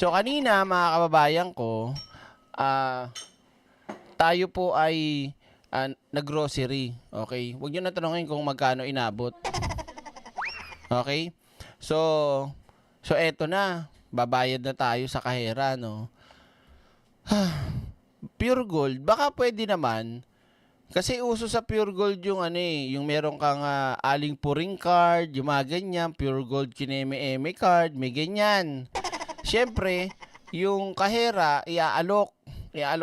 So kanina mga kababayan ko, ah, tayo po ay nag-grocery. Okay? Huwag niyo na tanongin kung magkano inabot. Okay? So, eto na. Babayad na tayo sa kahera, no? Pure Gold, baka pwede naman. Kasi uso sa Pure Gold yung yung meron kang aling puring card, yung mga ganyan, Pure Gold kineme-eme card, may ganyan. Siyempre, yung kahera, iaalok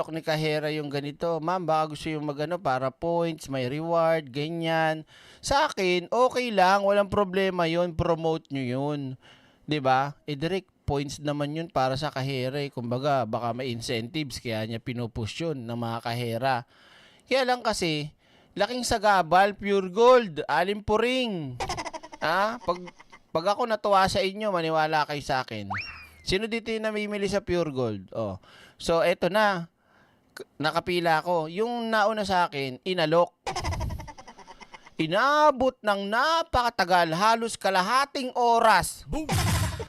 ni kahera yung ganito. Ma'am, baka gusto yung magano para points, may reward, ganyan. Sa akin, okay lang, walang problema yon, promote nyo yun. 'Di ba? Direct points naman yun para sa kahera. Kumbaga, baka may incentives, kaya niya pinupush yun ng mga kahera. Kaya lang kasi, laking sagabal, Pure Gold, alim puring. Pag ako natuwa sa inyo, maniwala kayo sa akin. Sino dito yung namimili sa Pure Gold? Oh. So, eto na. Nakapila ako. Yung nauna sa akin, inalok. Inabot ng napakatagal, halos kalahating oras. Boom!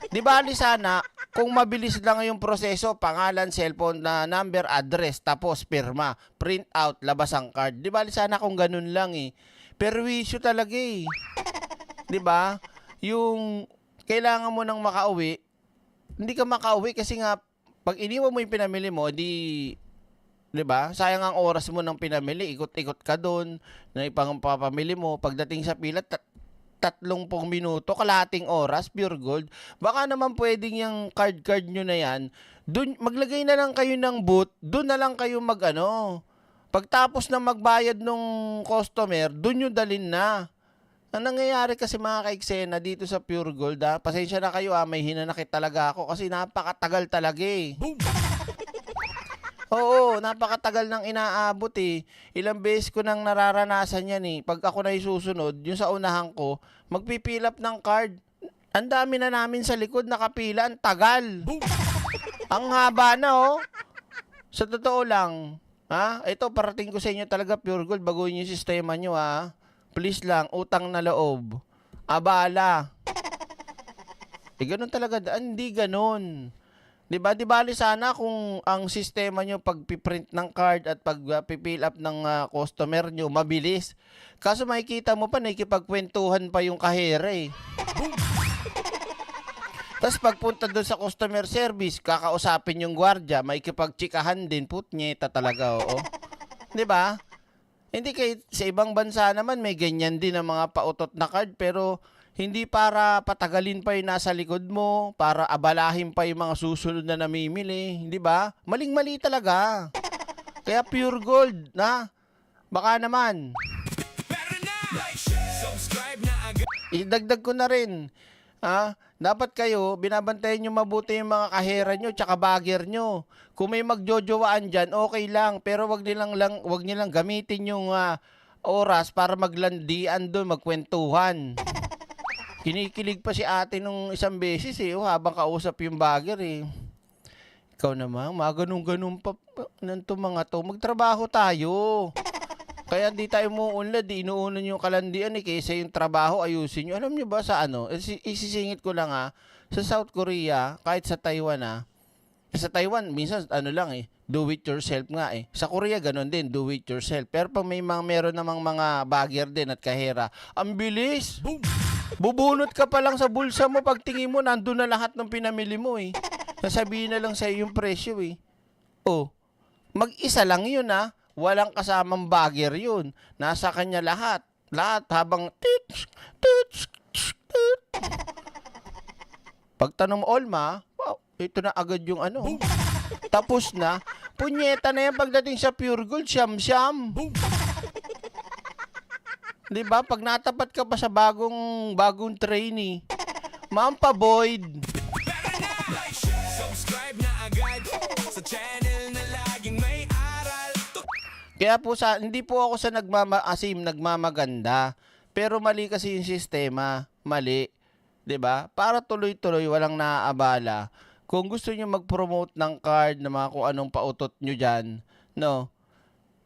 Di bali sana, kung mabilis lang yung proseso, pangalan, cellphone na number, address, tapos pirma, print out, labas ang card. Di bali sana kung ganun lang eh. Perwisyo talaga eh. Di ba? Yung kailangan mo nang makauwi, hindi ka makauwi kasi nga pag iniwan mo yung pinamili mo, di ba? Sayang ang oras mo ng pinamili, ikot-ikot ka doon, na ipangpapamili mo, pagdating sa pila, 30 minuto, kalahating oras, Pure Gold. Baka naman pwedeng yung card nyo na yan, dun, maglagay na lang kayo ng booth, dun na lang kayo pagtapos na magbayad nung customer, dun yung dalin na. Ang nangyayari kasi mga kaiksena dito sa Pure Gold, pasensya na kayo may hinanakit talaga ako kasi napakatagal talaga eh. Boom! Oo, napakatagal nang inaabot eh. Ilang beses ko nang nararanasan yan eh. Pag ako na isusunod, yung sa unahan ko, magpipil up ng card. Ang dami na namin sa likod nakapila, ang tagal. Boom! Ang haba na oh. Sa totoo lang, ito parating ko sa inyo talaga Pure Gold, baguhin yung sistema nyo Please lang, utang na loob. Abala. Ganun talaga, hindi ganun. Di bali sana kung ang sistema nyo pagpiprint ng card at pagpipill up ng customer nyo, mabilis. Kaso makikita mo pa, nakikipagkwentuhan pa yung kahera eh. Tapos pagpunta doon sa customer service, kakausapin yung gwardiya, makikipagtsikahan din, putnyeta talaga, oo. Di ba? Hindi sa ibang bansa naman may ganyan din ang mga pautot na card, pero hindi para patagalin pa yung nasa likod mo, para abalahin pa yung mga susunod na namimili, hindi ba? Maling-mali talaga. Kaya Pure Gold, baka naman. Idagdag ko na rin. Dapat kayo, binabantayan nyo mabuti yung mga kahera nyo, tsaka bagger nyo. Kung may magjojowaan dyan, okay lang, pero wag nilang gamitin yung oras para maglandian doon, magkwentuhan. Kinikilig pa si ate nung isang beses habang kausap yung bagger eh. Ikaw naman, mga ganun-ganun pa nanto mga to. Magtrabaho tayo. Kaya di tayo muunlad, inuunan yung kalandian kaysa yung trabaho ayusin nyo. Alam nyo ba sa isisingit ko lang sa South Korea, kahit sa Taiwan sa Taiwan, minsan do it yourself nga eh. Sa Korea ganun din, do it yourself. Pero pag meron namang mga bagger din at kahera, ang bilis! Boom! Bubunot ka pa lang sa bulsa mo, pagtingin mo, nandun na lahat ng pinamili mo eh. Sasabihin na lang sa'yo yung presyo eh. Mag-isa lang yun walang kasamang bagger yun. Nasa kanya lahat. Lahat habang pagtanong mo, Olma, wow, ito na agad yung Tapos na, punyeta na yan pagdating sa Pure Gold, siyam-siyam. Diba? Pag natapat ka pa sa bagong trainee, Ma'am Paboyd. Subscribe na agad sa channel na laging may aral. Kaya po hindi po ako sa nagmamaganda. Pero mali kasi yung sistema. Mali. Diba? Para tuloy-tuloy, walang naaabala. Kung gusto nyo mag-promote ng card na mga kung anong pautot nyo dyan,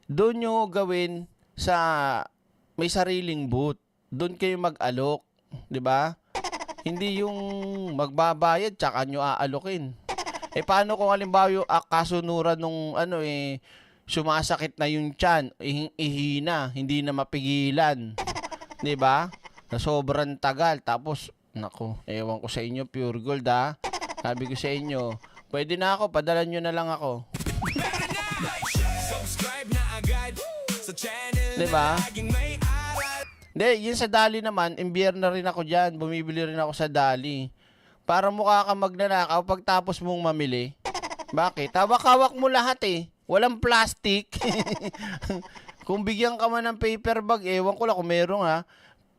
doon nyo gawin sa may sariling booth. Doon kayo mag-alok, 'di ba? Hindi yung magbabayad tsaka nyo aalokin. Paano kung halimbawa yung kasunuran nung sumasakit na yung tiyan, ihina, hindi na mapigilan. 'Di ba? Na sobrang tagal. Tapos, nako, ewan ko sa inyo, pure gold ha. Sabi ko sa inyo, pwede na ako, padala nyo na lang ako. Di ba? Hindi, yun sa Dali naman, imbiyer na rin ako dyan. Bumibili rin ako sa Dali. Para mukha ka magnanakaw pagtapos mong mamili. Bakit? Hawak-hawak mo lahat eh. Walang plastic. Kung bigyan ka man ng paper bag, ewan ko lang kung meron ha.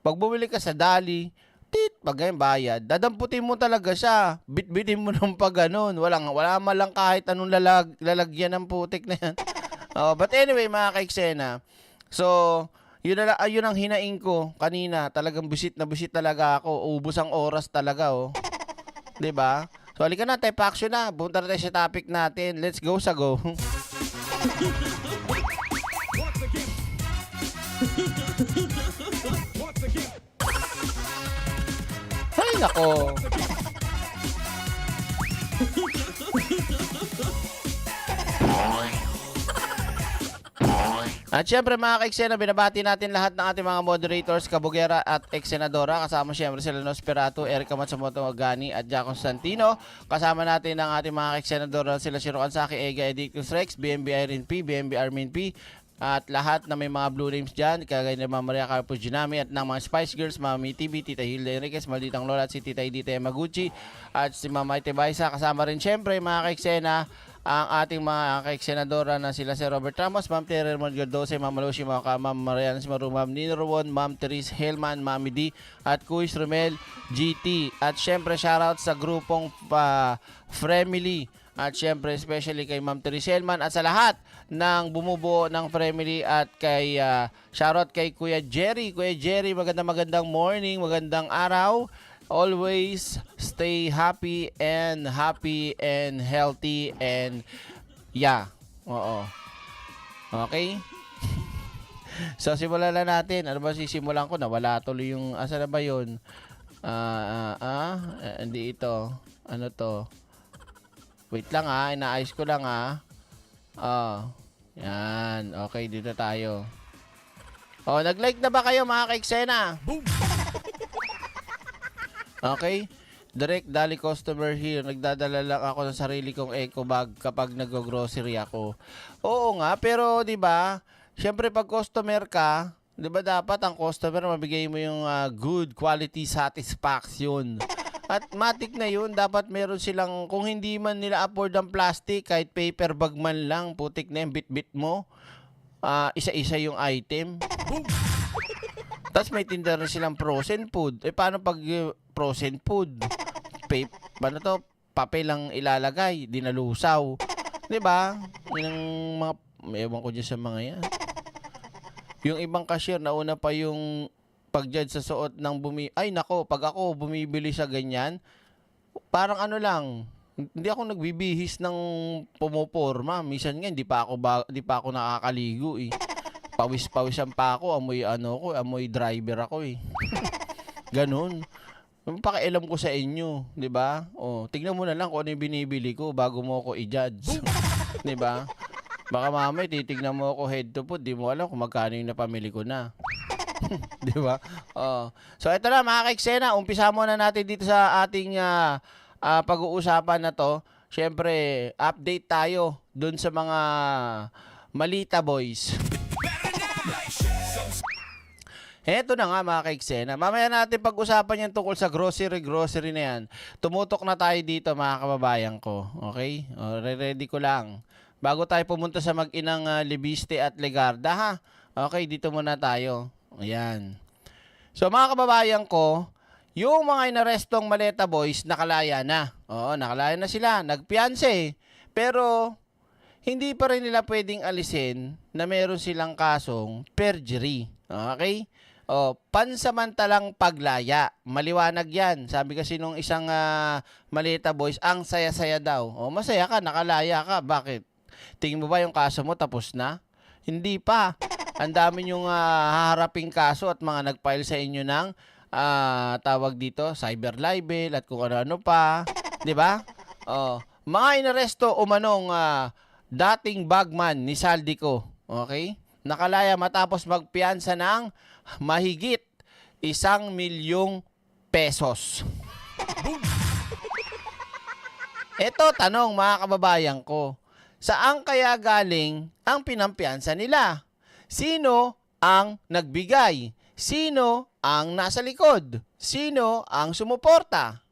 Pag bumili ka sa Dali, pag ganyan bayad, dadamputin mo talaga siya. Bitbitin mo ng pag ganun. Wala man lang kahit anong lalagyan ng putik na yan. But anyway, mga kaiksena. So, yun ang hinaing ko kanina. Talagang busit talaga ako. Ubus ang oras talaga, oh. 'Di ba? So, halika na, type action na. Punta na tayo sa topic natin. Let's go sa go. Ay, nako. At syempre mga ka-eksena, binabati natin lahat ng ating mga moderators, Kabugera at Eksenadora. Kasama syempre sila Nosferatu, Erica Matsumoto Magani at Jack Constantino. Kasama natin ang ating mga ka-Eksenadora sila Shiro Kansaki, Ega Edictus Rex, BMB Irene P, BMB Armin P. At lahat na may mga blue names dyan, kagaya ng mga Maria Carpus Ginami at ng mga Spice Girls, Mami TV, Tita Hilda Enriquez, Malditang Lola at si Tita Edita Yamaguchi at si Mama Ite Baisa. Kasama rin syempre mga ka-Eksena ang ating mga ka-Eksenadora na sila si Robert Ramos, Ma'am Terry Mongaldoce, Ma'am Malushi, Ma'am Marianas Maru, Ma'am Nino Ron, Ma'am Therese Helman, Mami D, at Kuis Romel GT. At syempre shoutout sa grupong Fremily. At syempre especially kay Ma'am Therese Helman at sa lahat ng bumubuo ng Fremily at kay shoutout kay Kuya Jerry. Kuya Jerry, magandang morning, magandang araw. Always stay happy and healthy and yeah. Oo. Okay? So simulan na natin. Ano ba sisimulan ko? Nawala tuloy yung asa na ba yun? Hindi ito. Ano to? Wait lang inaayos ko lang yan. Okay, dito tayo. Nag-like na ba kayo mga ka-Eksena? Boom! Okay? Direct Dali customer here. Nagdadala lang ako ng sarili kong eco bag kapag nag-grocery ako. Oo nga, pero 'di ba? Syempre pag customer ka, 'di ba dapat ang customer mabigay mo yung good quality satisfaction. At matik na 'yun, dapat meron silang kung hindi man nila afford ang plastic, kahit paper bag man lang, putik na yung bit-bit mo. Isa-isa yung item. Tapos may tinda rin silang frozen food. Paano pag frozen food? Paano to? Papel lang ilalagay, dinalusaw. 'Di ba? Yung mga ewan ko dyan sa mga yan. Yung ibang cashier nauna pa yung pag-judge sa suot ng ay nako, pag ako bumibili sa ganyan, parang ano lang, hindi ako nagbibihis ng pumoporma. Minsan nga hindi pa ako nakakaligo eh. Pawis-pawisan pa ako, amoy driver ako eh. Ganun. Pakialam ko sa inyo, 'di ba? Tingnan mo na lang kung ano yung binibili ko bago mo ako i-judge. 'Di ba? Baka mamaya titignan mo ako head to foot, di mo alam kung magkano yung napamili ko na. 'Di ba? So ito na mga ka-Eksena, umpisa muna natin dito sa ating pag-uusapan na 'to. Syempre, update tayo dun sa mga Malita Boys. Eto na nga mga ka-Eksena. Mamaya natin pag-usapan yan tungkol sa grocery na yan. Tumutok na tayo dito mga kababayan ko. Okay? Ready ko lang. Bago tayo pumunta sa mag-inang Libiste at Legarda ha. Okay, dito muna tayo. Ayan. So mga kababayan ko, yung mga inarestong Maleta Boys nakalaya na. Nakalaya na sila. Nagpianse. Pero hindi pa rin nila pwedeng alisin na meron silang kasong perjury. Okay? Pansamantalang paglaya. Maliwanag yan. Sabi kasi nung isang Maleta Boys, ang saya-saya daw. Masaya ka, nakalaya ka. Bakit? Tingin mo ba yung kaso mo tapos na? Hindi pa. Ang dami yung haharaping kaso at mga nag-file sa inyo ng tawag dito, cyber libel at kung ano-ano pa. 'Di ba? mga inaresto umanong dating bagman ni Saldico, okay? Nakalaya matapos magpiyansa ng mahigit 1,000,000 pesos. Ito tanong mga kababayan ko, saan kaya galing ang pinampiyansa nila? Sino ang nagbigay? Sino ang nasa likod? Sino ang sumuporta?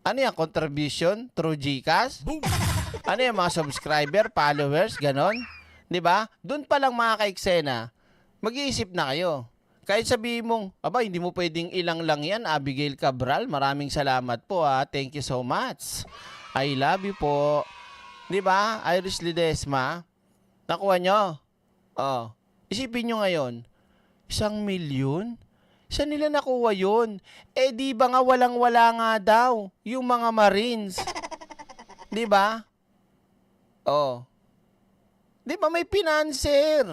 Ano yung contribution through GCash? Ano yung mga subscriber, followers, ganon? 'Di ba? Doon pa lang mga ka-eksena, mag-iisip na kayo. Kahit sabihin mong, aba, hindi mo pwedeng ilang lang yan, Abigail Cabral, maraming salamat po Thank you so much. I love you po. 'Di ba? Iris Ledesma, nakuha nyo. Oh, isipin nyo ngayon, 1,000,000? Saan nila nakuha yun? Eh di ba nga walang-wala nga daw yung mga Marines? Di ba? Oh. Di ba may pinanser?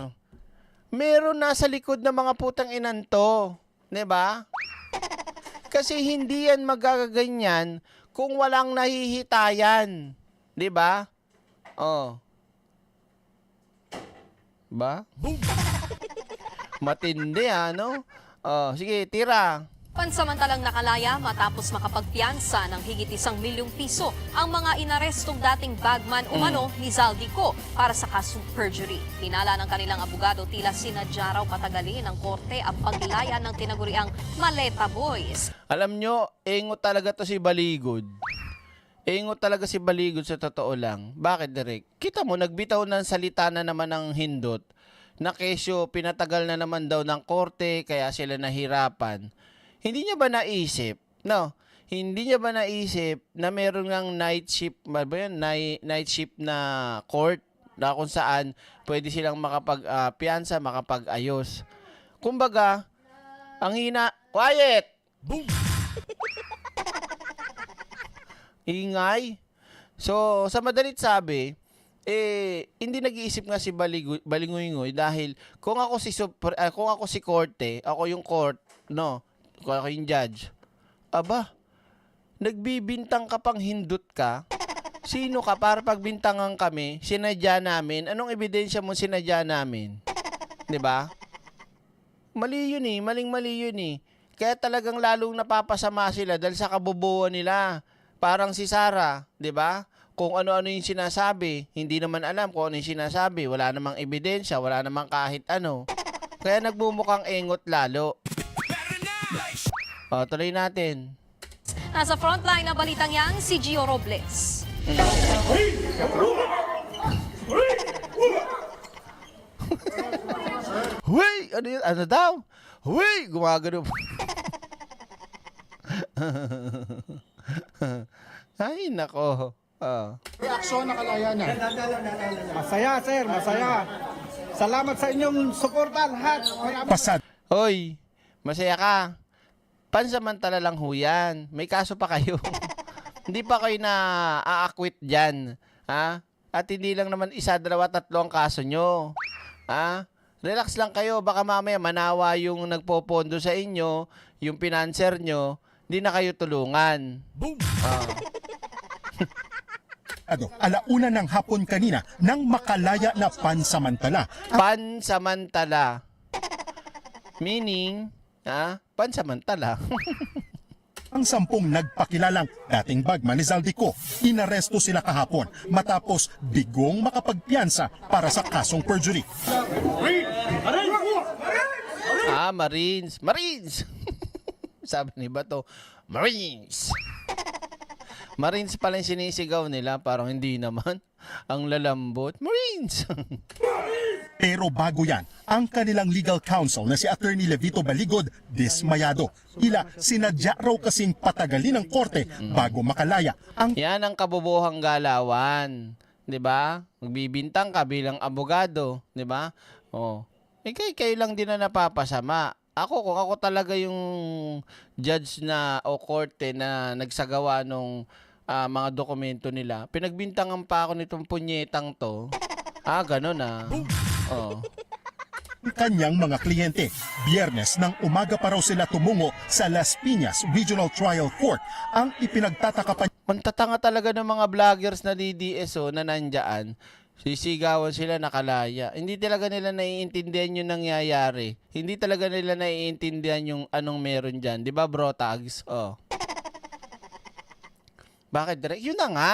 Meron nasa likod ng mga putang inanto. Di ba? Kasi hindi yan magaganyan kung walang nahihitayan. Di ba? Oh. Ba? Matindi no? Oh, sige, tira. Pansamantalang nakalaya matapos makapagpiyansa ng higit 1,000,000 piso ang mga inarestong dating bagman umano ni Zaldico para sa kasong perjury. Hinala ng kanilang abogado tila sinadya raw patagalin ng korte ang paglaya ng tinaguriang Maleta Boys. Alam nyo, ingot talaga to si Baligod. Ingot talaga si Baligod sa totoo lang. Bakit, Derek? Kita mo, nagbitaw ng salita na naman ng hindot na kesyo pinatagal na naman daw ng korte kaya sila nahirapan. Hindi niya ba naisip, no? Hindi niya ba naisip na meron ngang night shift, night shift na court na kung saan pwede silang makapag-piyansa, makapag-ayos. Kumbaga, ang quiet! Boom! Ingay. So, sa madalit sabi, hindi nag-iisip nga si Balingoy dahil kung ako si korte, ako yung court, no, kung ako yung judge, aba, nagbibintang ka pang hindot ka, sino ka para pagbintangan kami, sinadya namin, anong ebidensya mo sinadya namin? 'Di ba? Mali yun maling-mali yun Kaya talagang lalong napapasama sila dahil sa kabobohan nila. Parang si Sara, 'di ba? Kung ano-ano yung sinasabi, hindi naman alam kung ano yung sinasabi. Wala namang ebidensya, wala namang kahit ano. Kaya nagbumukhang engot lalo. O, tuloy natin. Nasa frontline na balitang yan, si Gio Robles. Huy! Ano yun? Ano daw? Huy! Gumagano. Ay, nako. Reaksyon nakalaya na. Masaya, sir. Masaya. Salamat sa inyong suporta lahat. Pasad. Hoy, masaya ka. Pansamantala lang ho yan. May kaso pa kayo. Hindi pa kayo na a-acquit dyan. Ha? At hindi lang naman 1, 2, 3 ang kaso nyo. Ha? Relax lang kayo. Baka mamaya manawa yung nagpopondo sa inyo, yung financer nyo, hindi na kayo tulungan. Boom! Alauna ng hapon kanina nang makalaya na pansamantala. Pansamantala. Meaning, pansamantala. Ang 10 nagpakilalang dating bagman ni Zaldico, inaresto sila kahapon matapos bigong makapagpiyansa para sa kasong perjury. Marines. Marines! Sabi ni Bato, Marines! Marines pala yung sinisigaw nila, parang hindi naman. Ang lalambot, Marines! Pero bago yan, ang kanilang legal counsel na si Attorney Levito Baligod, dismayado. Tila sinadya raw kasing patagalin ng korte bago makalaya ang Yan ang kabubuhang galawan. 'Di ba? Magbibintang ka bilang abogado, 'di ba? Oh. Kayo lang din na napapasama. Kung ako talaga yung judge na o korte na nagsagawa nung mga dokumento nila, pinagbintangan pa ako nitong punyetang to. Ganun Oh. kanyang mga kliyente. Biyernes ng umaga pa raw sila tumungo sa Las Piñas Regional Trial Court. Ang ipinagtataka pa Mantatanga talaga ng mga vloggers na DDS na nandiyan. Sisigawan sila nakalaya. Hindi talaga nila naiintindihan yung nangyayari. Hindi talaga nila naiintindihan yung anong meron dyan. Di ba bro tags? Bakit direct? Yun na nga.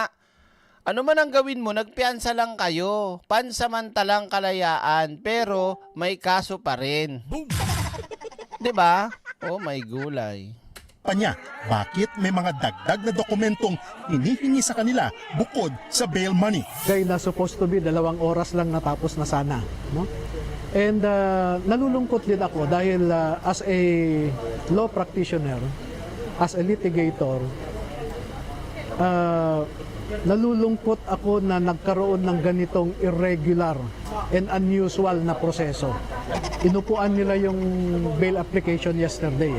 Ano man ang gawin mo, nagpiansa lang kayo. Pansamantalang kalayaan. Pero may kaso pa rin. Di ba? Oh my gulay. Panya, bakit may mga dagdag na dokumentong hinihingi sa kanila bukod sa bail money? Kaya na supposed to be 2 oras lang natapos na sana, no? And nalulungkot din ako dahil as a law practitioner, as a litigator, nalulungkot ako na nagkaroon ng ganitong irregular and unusual na proseso. Inupuan nila yung bail application yesterday.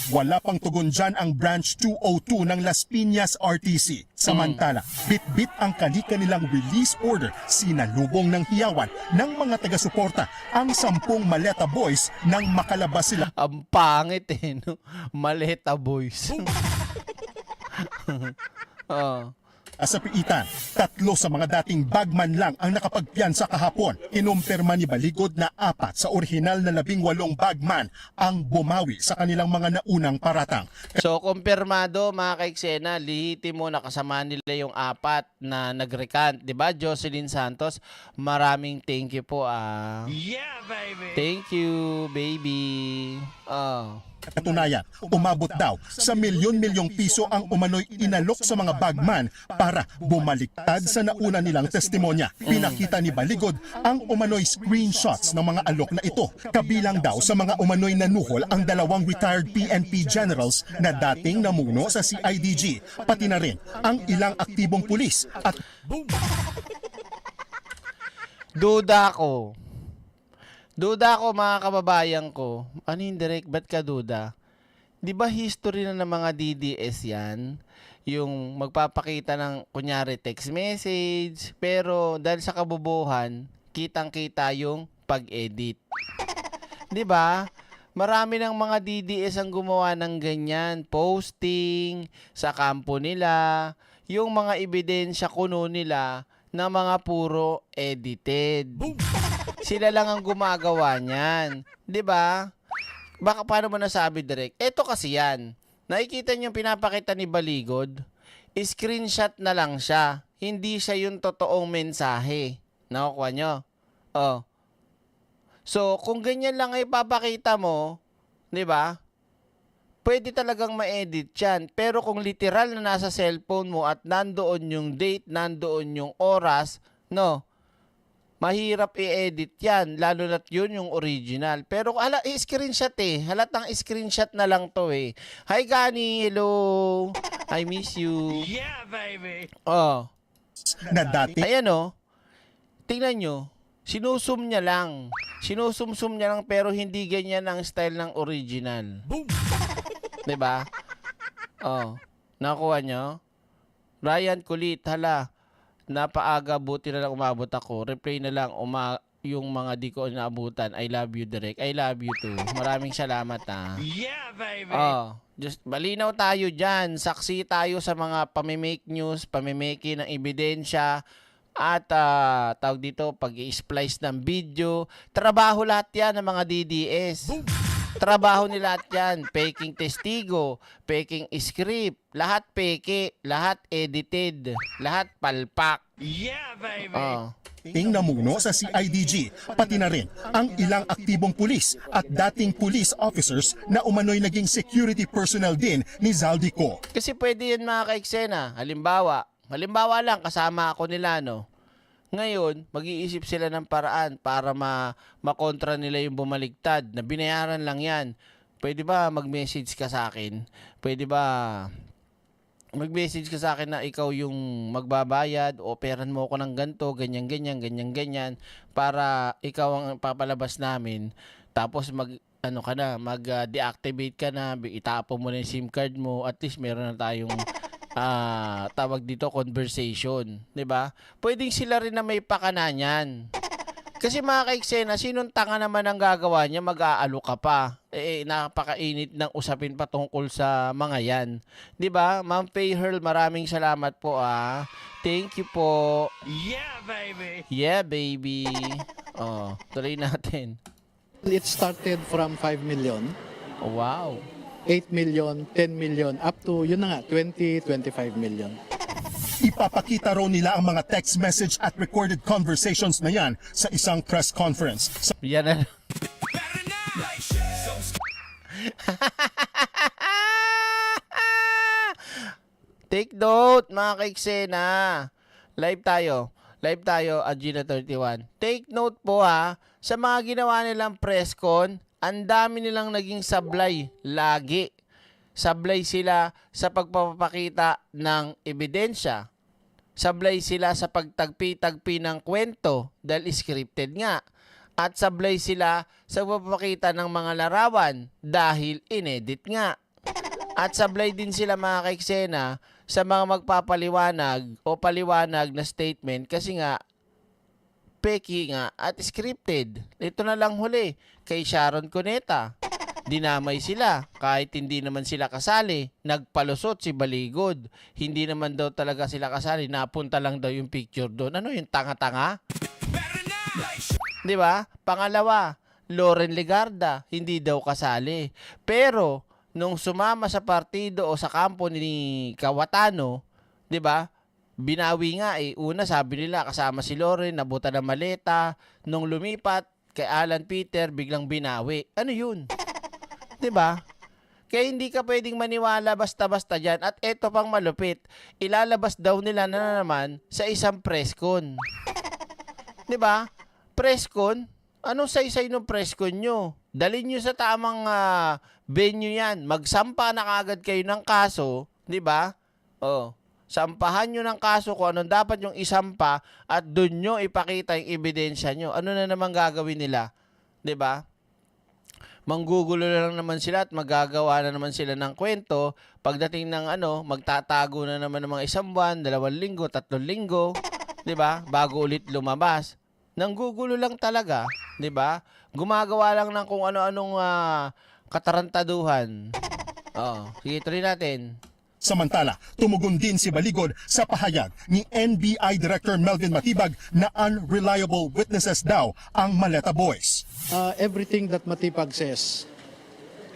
Wala pang tugon dyan ang Branch 202 ng Las Piñas RTC. Samantala, bit-bit ang kalika nilang release order, sinalubong ng hiyawan ng mga taga-suporta ang 10 Maleta Boys nang makalabas sila. Ang pangit no? Maleta boys. Sa piitan, 3 sa mga dating bagman lang ang nakapagpiyansa kahapon. Kinumpirma ni Baligod na 4 sa orihinal na 18 bagman ang bumawi sa kanilang mga naunang paratang. So, kumpirmado mga kaiksena, lihitimo nakasama nila yung 4 na nag-recant. Diba, Jocelyn Santos? Maraming thank you po. Yeah, baby! Thank you, baby. Katunayan, umabot daw sa milyon-milyong piso ang umano'y inalok sa mga bagman para bumaliktad sa nauna nilang testimonya. Pinakita ni Baligod ang umano'y screenshots ng mga alok na ito. Kabilang daw sa mga umano'y nanuhol ang 2 retired PNP generals na dating namuno sa CIDG, pati na rin ang ilang aktibong pulis at Duda ko mga kababayan ko. Ano yung direct? Ba't ka duda? Di ba history na ng mga DDS yan? Yung magpapakita ng kunyari text message. Pero dahil sa kabubuhan, kitang-kita yung pag-edit. Di ba? Marami ng mga DDS ang gumawa ng ganyan. Posting sa kampo nila. Yung mga ebidensya kuno nila na mga puro edited. Sila lang ang gumagawa niyan. 'Di ba? Baka paano mo nasabi direct? Ito kasi yan. Nakikita niyo pinapakita ni Baligod, screenshot na lang siya. Hindi siya yung totoong mensahe. Nakukuha niyo? So, kung ganyan lang ay papakita mo, 'di ba? Pwede talagang ma-edit yan. Pero kung literal na nasa cellphone mo at nandoon yung date, nandoon yung oras, mahirap i-edit yan. Lalo na't yun yung original. Pero i-screenshot halatang screenshot na lang to Hi Gani, hello. I miss you. Yeah, baby! na dati Ayan tingnan nyo. Sinusum niya lang. Sinusum-sum niya lang pero hindi ganyan ang style ng original. Diba? Nakuha nyo? Ryan Kulit, hala. Napaaga, buti na lang umabot ako. Replay na lang yung mga di ko inaabutan. I love you, Direk. I love you too. Maraming salamat Yeah, baby! Just malinaw tayo dyan. Saksi tayo sa mga pamimake news, pamimake ng ebidensya. At tawag dito, pag-i-splice ng video. Trabaho lahat yan ng mga DDS. Trabaho nila lahat yan. Faking testigo, faking script, lahat peke, lahat edited, lahat palpak. Yeah, baby! ting namuno sa CIDG, pati na rin ang ilang aktibong pulis at dating police officers na umano'y naging security personnel din ni Zaldico. Kasi pwede yan mga kaiksena. Halimbawa lang, kasama ako nila, Ngayon, mag-iisip sila ng paraan para makontra nila yung bumaligtad na binayaran lang yan. Pwede ba mag-message ka sa akin? Pwede ba mag-message ka sa akin na ikaw yung magbabayad, operan mo ako ng ganito, ganyan, para ikaw ang papalabas namin. Tapos mag-deactivate ka na, itapon mo na yung SIM card mo, at least meron na tayong tawag dito conversation, 'di ba? Pwedeng sila rin na may pakana niyan. Kasi mga kaiksena, sinong tanga naman ang gagawa niya, mag-aalo ka pa. Napakainit ng usapin patungkol sa mga yan. 'Di ba? Ma'am Faye Herl, maraming salamat po ah. Thank you po. Yeah, baby. Yeah, baby. Oh, tuloy natin. It started from 5 million, Oh, wow. 8 million, 10 million, up to, yun na nga, 20, 25 million. Ipapakita raw nila ang mga text message at recorded conversations na yan sa isang press conference. Yan na. Take note, mga kaiksena. Live tayo. Live tayo at Gina 31. Take note po ha, sa mga ginawa nilang press con, ang dami nilang naging sablay lagi. Sablay sila sa pagpapakita ng ebidensya. Sablay sila sa pagtagpi-tagpi ng kwento dahil scripted nga. At sablay sila sa pagpapakita ng mga larawan dahil inedit nga. At sablay din sila mga kaiksena sa mga magpapaliwanag o paliwanag na statement kasi nga peki nga at scripted. Ito na lang huli kay Sharon Cuneta. Dinamay sila kahit hindi naman sila kasali. Nagpalusot si Baligod. Hindi naman daw talaga sila kasali. Napunta lang daw yung picture doon. Ano yung tanga-tanga? Di ba? Pangalawa, Loren Legarda. Hindi daw kasali. Pero nung sumama sa partido o sa kampo ni Cayetano, 'di ba? Binawi nga eh. Una sabi nila kasama si Loren, nabuta ng maleta. Nung lumipat kay Alan Peter, biglang binawi. Ano 'yun? 'Di ba? Kaya hindi ka pwedeng maniwala basta-basta diyan. At eto pang malupit, ilalabas daw nila na naman sa isang press con. 'Di ba? Press con? Anong saysay ng press con nyo? Dalhin nyo sa tamang venue yan. Magsampa na kagad kayo ng kaso, di ba? Oh, sampahan nyo ng kaso kung anong dapat yung isampa at doon nyo ipakita yung ebidensya nyo. Ano na naman gagawin nila? Di ba? Manggugulo na lang naman sila at magagawa na naman sila ng kwento. Pagdating ng magtatago na naman ng mga 1 buwan, 2 linggo, 3 linggo, 'di ba? Bago ulit lumabas. Nanggugulo lang talaga, 'di ba? Gumagawa lang ng kung ano-anong katarantaduhan. Oh, sige tuloy natin. Samantala, tumugon din si Baligod sa pahayag ni NBI Director Melvin Matibag na unreliable witnesses daw ang Maleta Boys. Everything that Matipag says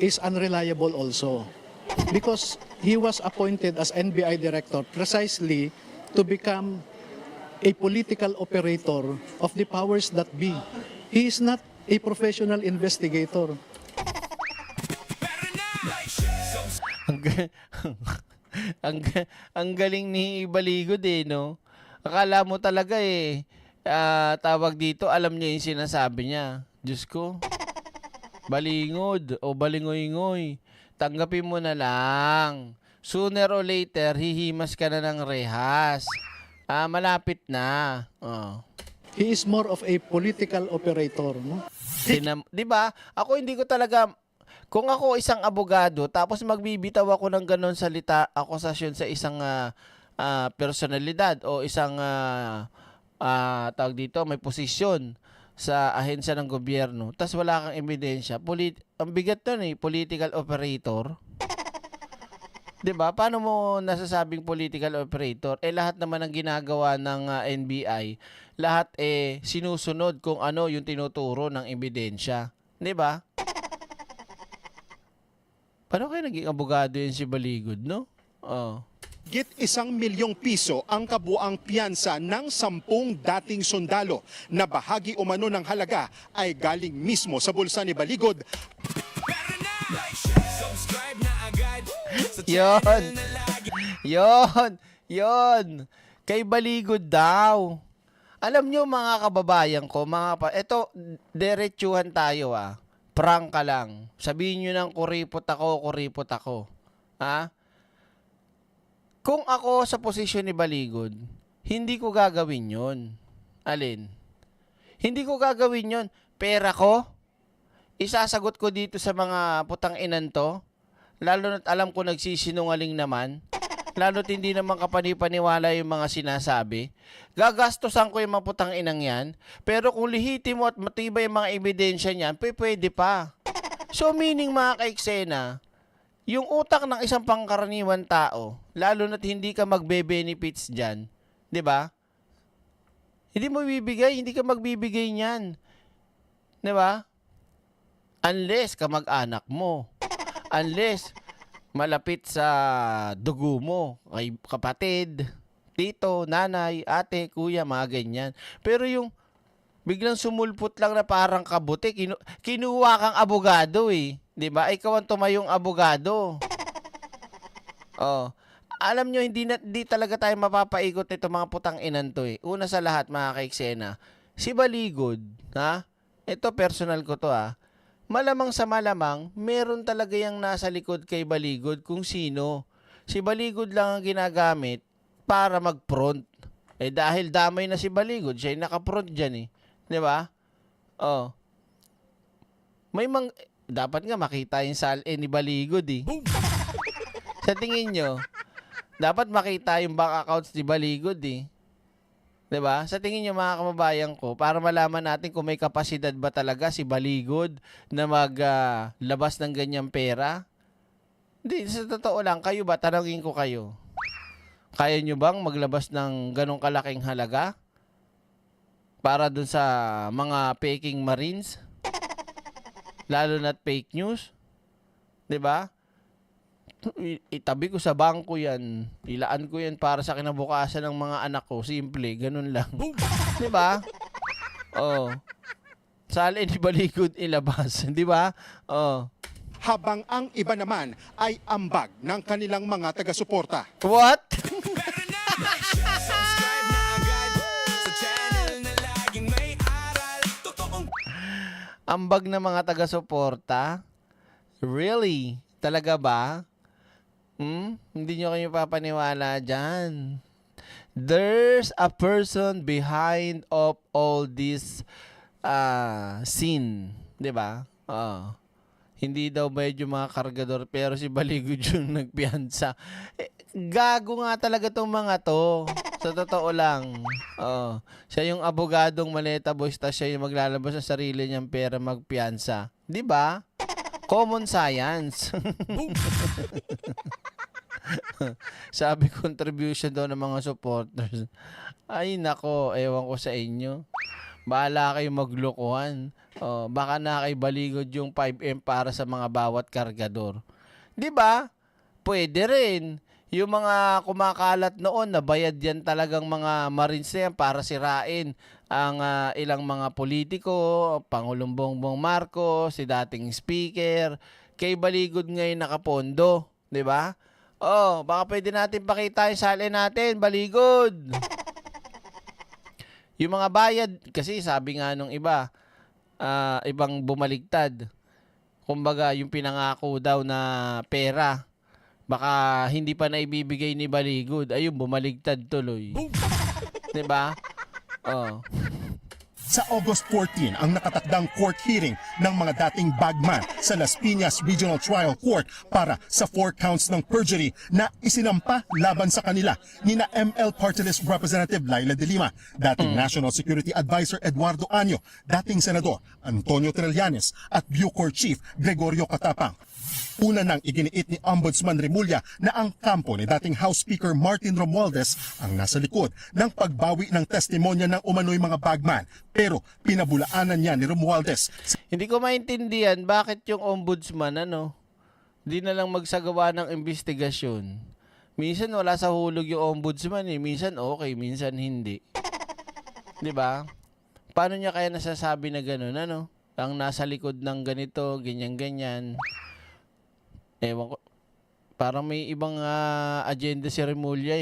is unreliable also because he was appointed as NBI director precisely to become a political operator of the powers that be. He is not a professional investigator. ang galing ni Baligod eh, no? Akala mo talaga eh, tawag dito, alam niya yung sinasabi niya. Diyos ko, balingod o balingoy-ngoy, tanggapin mo na lang. Sooner or later, hihimas ka na ng rehas. Malapit na. Oh. He is more of a political operator, no? Di ba? Ako hindi ko talaga, kung ako isang abogado, tapos magbibitaw ako ng ganon salita, akusasyon sa isang personalidad o isang tawag dito, may posisyon sa ahensya ng gobyerno, tas wala kang ebidensya, ang bigat nun eh, political operator. 'Di ba? Paano mo nasasabing political operator? Lahat naman ng ginagawa ng NBI, lahat sinusunod kung ano yung tinuturo ng ebidensya. 'Di ba? Paano kaya naging abogado yun si Baligod, no? Oh. Git 1 milyong piso ang kabuang piyansa ng 10 dating sundalo na bahagi umano ng halaga ay galing mismo sa bulsa ni Baligod. Yon. Kay Baligod daw. Alam nyo mga kababayan ko, eto, diretsuhan tayo Prank ka lang. Sabihin nyo ng kuripot ako. Ha? Kung ako sa posisyon ni Baligod, hindi ko gagawin yon. Alin? Hindi ko gagawin yon. Pera ko, isasagot ko dito sa mga putang inan to, lalo na't alam ko nagsisinungaling naman. Lalo't hindi naman kapani-paniwala yung mga sinasabi. Gagastosan ko yung mga putang inang yan. Pero kung lihitimo at matibay yung mga ebidensya niyan, pwede pa. So meaning mga ka-eksena, yung utak ng isang pangkaraniwan tao, lalo na't hindi ka magbe-benefits dyan, di ba? Hindi mo bibigay, hindi ka magbibigay niyan. Di ba? Unless kamag-anak mo. Unless malapit sa dugo mo, kay kapatid, tito, nanay, ate, kuya, mga ganyan. Pero yung biglang sumulpot lang na parang kabuti, kinuha kang abogado eh. 'Di ba? Ikaw ang tumayong abogado. Oh. Alam nyo, hindi talaga tayo mapapaikot nito mga putang inan to eh. Una sa lahat mga ka-eksena, si Baligod, ha? Ito personal ko to ha. Malamang sa malamang, meron talaga yung nasa likod kay Baligod kung sino. Si Baligod lang ang ginagamit para mag-front. Eh dahil damay na si Baligod, siya yung naka-front dyan eh. Di ba? Oh. Dapat nga makita yung salin ni Baligod eh. Sa tingin nyo, dapat makita yung bank accounts ni Baligod eh. 'Di ba? Sa tingin niyo mga kababayan ko, para malaman natin kung may kapasidad ba talaga si Baligod na maglabas ng ganyang pera. Hindi, sa totoo lang, kayo ba? Tanungin ko kayo. Kaya nyo bang maglabas ng ganong kalaking halaga? Para dun sa mga faking Marines? Lalo na't fake news? 'Di ba? Itabi ko sa bangko yan. Ilaan ko yan para sa kinabukasan ng mga anak ko. Simple, ganun lang. Di ba? Oh. Sali ni Baligod ilabas. Di ba? Oh. Habang ang iba naman ay ambag ng kanilang mga taga-suporta. What? Ambag na mga taga-suporta? Really? Talaga ba? Hindi nyo kayo papaniwala dyan. There's a person behind of all this scene. Diba? Hindi daw medyo mga kargador, pero si Baligod yung nagpiyansa. Gago nga talaga tong mga to. Sa totoo lang. Siya yung abogadong maleta boys, tas siya yung maglalabas sa sarili niyang pera magpiyansa. Diba? Common science. Sabi contribution daw ng mga supporters. Ay nako, ewan ko sa inyo. Bahala kayo maglokohan. Baka na kay Baligod yung 5M para sa mga bawat kargador. 'Di ba? Pwede rin. Yung mga kumakalat noon, nabayad yan talagang mga Marines na yan para sirain ang ilang mga politiko, Pangulong Bongbong Marcos, si dating speaker, kay Baligod ngayon nakapondo, 'di ba? Baka pwede natin pakita yung sali natin, Baligod. Yung mga bayad, kasi sabi nga nung iba, ibang bumaligtad. Kumbaga, yung pinangako daw na pera, baka hindi pa naibibigay ni Baligod. Ayun, bumaligtad tuloy. 'Di ba? Sa August 14 ang nakatakdang court hearing ng mga dating bagman sa Las Piñas Regional Trial Court para sa 4 counts ng perjury na isinampa laban sa kanila nina ML Party List Representative Laila de Lima, dating National Security Advisor Eduardo Año, dating Senador Antonio Trillanes at Bucor Chief Gregorio Catapang. Una nang iginiit ni Ombudsman Remulla na ang kampo ni dating House Speaker Martin Romualdez ang nasa likod ng pagbawi ng testimonya ng umano'y mga bagman. Pero pinabulaanan niya ni Romualdez. Hindi ko maintindihan bakit yung ombudsman di na lang magsagawa ng investigasyon. Minsan wala sa hulog yung ombudsman eh. Minsan okay, minsan hindi. 'Di ba? Paano niya kaya nasasabi na gano'n ang nasa likod ng ganito, ganyan-ganyan. Ewan ko. Parang may ibang agenda si Remulla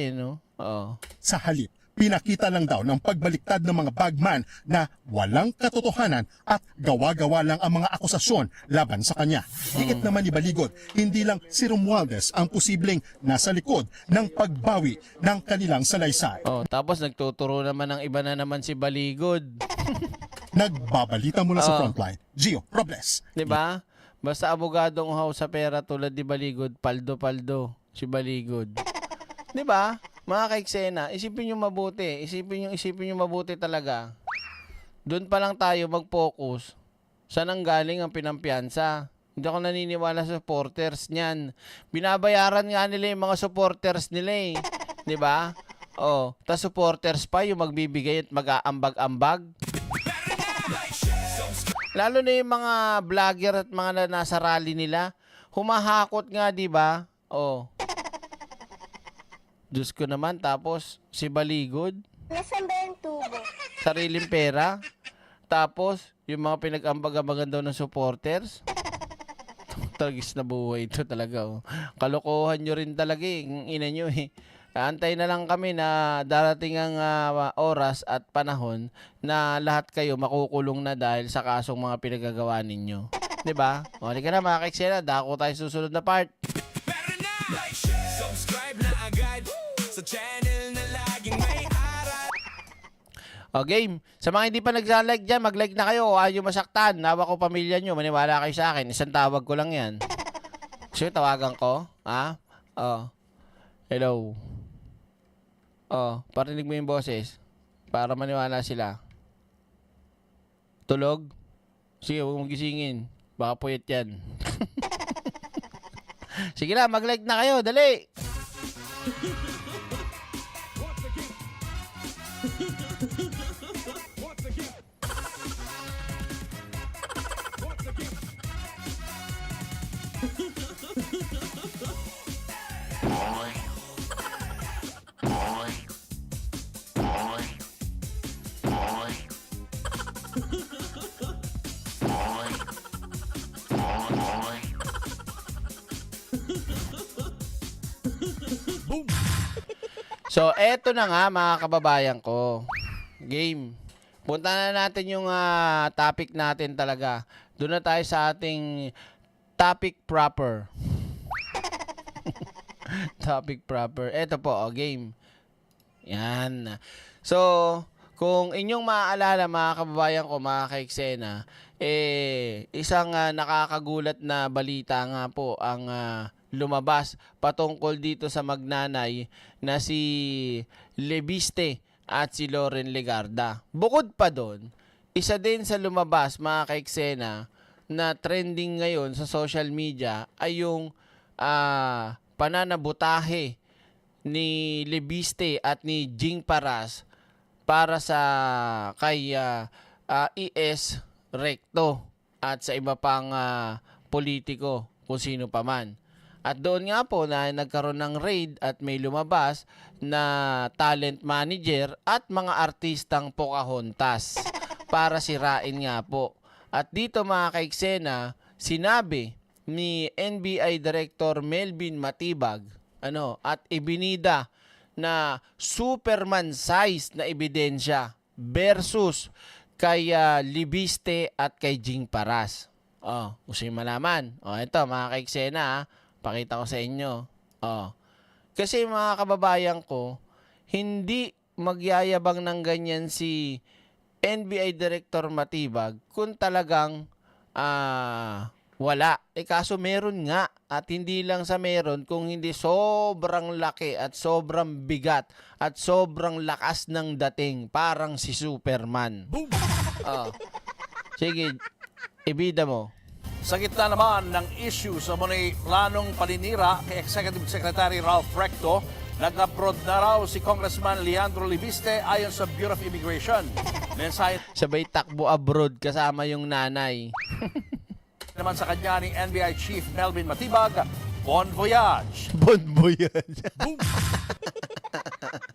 Sa halip, pinakita lang daw ng pagbaliktad ng mga bagman na walang katotohanan at gawa-gawa lang ang mga akusasyon laban sa kanya. Higit naman ni Baligod, hindi lang si Romualdez ang posibleng nasa likod ng pagbawi ng kanilang salaysay. Tapos nagtuturo naman ng iba na naman si Baligod. Nagbabalita mula sa Frontline, Gio Robles. 'Di ba? Basta abogadong uhaw sa pera tulad ni Baligod, paldo-paldo si Baligod. 'Di ba? Mga kaiksena, isipin nyo mabuti. Isipin nyo mabuti talaga. Doon pa lang tayo mag-focus. Saan ang galing ang pinampiyansa? Hindi ako naniniwala sa supporters niyan. Binabayaran nga nila yung mga supporters nila eh. 'Di ba? Oh, tas supporters pa yung magbibigay at mag-aambag-ambag. Lalo na yung mga vlogger at mga nasa rally nila, humahakot nga, 'di ba? Oh. Diyos ko naman, tapos si Baligod, Nasaan ba yung tubo? sariling pera, tapos yung mga pinag-ambag-ambagan daw ng supporters. Tragis na buhay ito talaga. Oh. Kalokohan nyo rin talaga eh, ang ina nyo eh. Antay na lang kami na darating ang oras at panahon na lahat kayo makukulong na dahil sa kasong mga pinagagawa ninyo. 'Di ba? O, halika na mga kaiksena, dako tayo sa susunod na part. Subscribe na agad sa channel na laging may aral. O, game. Sa mga hindi pa nagsa-like dyan, mag-like na kayo. Ayaw nyo masaktan. Nawa ko pamilya nyo. Maniwala kayo sa akin. Isang tawag ko lang yan. Gusto nyo tawagan ko? Ha? O. Hello. O, parinig mo yung boses. Para maniwala sila. Tulog? Sige, huwag mong gisingin. Baka puyat yan. Sige na, mag-like na kayo. Dali! So, eto na nga mga kababayan ko. Game. Punta na natin yung topic natin talaga. Doon na tayo sa ating topic proper. Topic proper. Eto po, game. Yan. So, kung inyong maaalala mga kababayan ko, mga kaiksena, isang nakakagulat na balita nga po ang lumabas patungkol dito sa magnanay na si Lebiste at si Loren Legarda. Bukod pa doon, isa din sa lumabas mga kaiksena na trending ngayon sa social media ay yung pananabutahe ni Lebiste at ni Jing Paras para sa kay ES Recto at sa iba pang politiko kung sino pa man. At doon nga po na nagkaroon ng raid at may lumabas na talent manager at mga artistang Pocahontas para sirain nga po. At dito mga kaiksena, sinabi ni NBI Director Melvin Matibag at ibinida na Superman size na ebidensya versus kay Lebiste at kay Jing Paras. Gusto nyo malaman? Ito mga kaiksena pakita ko sa inyo. Kasi mga kababayan ko, hindi magyayabang ng ganyan si NBI Director Matibag kung talagang wala. Kaso meron nga. At hindi lang sa meron, kung hindi sobrang laki at sobrang bigat at sobrang lakas ng dating. Parang si Superman. Sige, ibida mo. Sa gitna naman ng issue sa muli planong paninira kay Executive Secretary Ralph Recto, nag-abroad na raw si Congressman Leandro Lebiste ayon sa Bureau of Immigration. Mensahe Sabay takbo abroad kasama yung nanay. naman sa kanya ni NBI Chief Melvin Matibag, Bon Voyage! Bon voyage.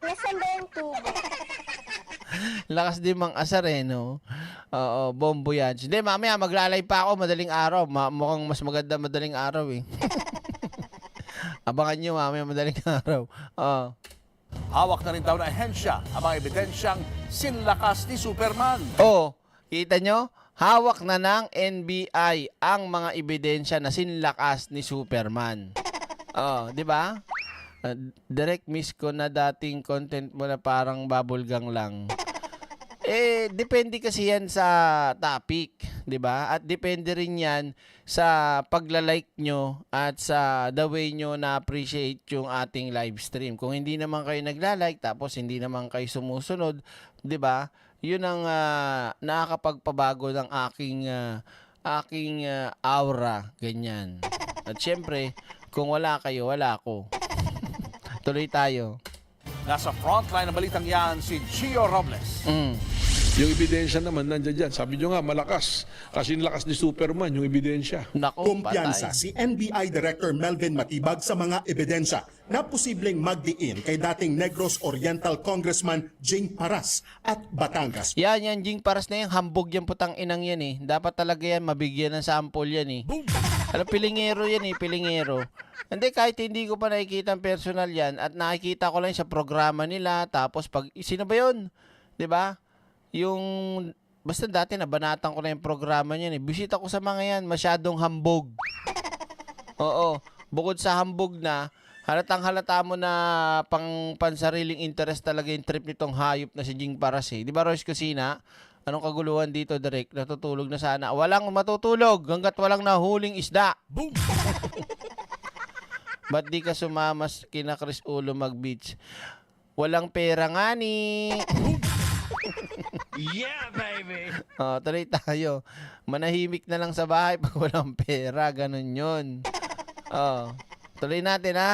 Nasaan ba yung tubo? Lakas din mang asar no? Oo, bon voyage. Hindi, mamaya maglalay pa ako madaling araw. Mukhang mas maganda madaling araw eh. Abangan nyo mamaya madaling araw. Hawak na rin daw na ahensya ang mga ebidensyang sinlakas ni Superman. Kita nyo? Hawak na ng NBI ang mga ebidensya na sinlakas ni Superman. Di ba? Direct miss ko na dating content mo na parang bubblegum lang. Depende kasi yan sa topic, 'di ba? At depende rin yan sa pagla-like nyo at sa the way nyo na-appreciate yung ating live stream. Kung hindi naman kayo nagla-like tapos hindi naman kayo sumusunod, 'di ba? Yun ang nakakapagpabago ng aking aura, ganyan. At syempre, kung wala kayo, wala ako. Tuloy tayo. Nasa frontline ng balitang yan si Gio Robles. Yung ebidensya naman nandiyan dyan. Sabi nyo nga, malakas. Kasi lakas ni Superman, yung ebidensya. Nako, Kumpiyansa patay. si NBI Director Melvin Matibag sa mga ebidensya na posibleng magdiin kay dating Negros Oriental Congressman Jing Paras at Batangas. Yan, Jing Paras na yung hambog yan putang inang yan eh. Dapat talaga yan, mabigyan ng sample yan eh. Alam, pilingero yan eh, pilingero. Hindi, kahit hindi ko pa nakikita ang personal yan at nakikita ko lang sa programa nila, tapos pag, sino ba yun? 'Di ba? Yung, basta dati nabanatan ko na yung programa niyan eh. Bisita ko sa mga yan, masyadong hambog. Oo, bukod sa hambog na, halatang halata mo na pansariling interest talaga yung trip nitong hayop na si Jing Paras eh. Di ba, Royce Cusina? Anong kaguluhan dito, Direk? Natutulog na sana. Walang matutulog hanggat walang nahuling isda. Boom! Ba't di ka sumamas kina Chris Ulo mag-beach? Walang pera nga ni. Yeah, baby. Tuloy tayo. Manahimik na lang sa bahay pag walang pera. Ganun yun. Tuloy natin ha.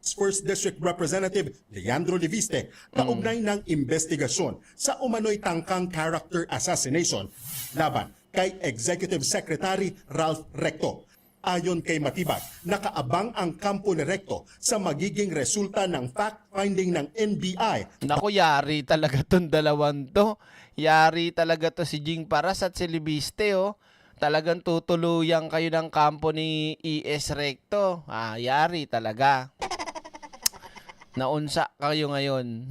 First District Representative Leandro Liviste kaugnay ng investigasyon sa umano'y tangkang character assassination laban kay Executive Secretary Ralph Recto. Ayon kay Matibag, nakaabang ang kampo ni Recto sa magiging resulta ng fact-finding ng NBI. Naku, yari talaga tong dalawan to. Yari talaga to si Jing Paras at si Libiste, oh. Talagang tutuluyan kayo ng kampo ni ES Recto. Yari talaga. Naunsa kayo ngayon.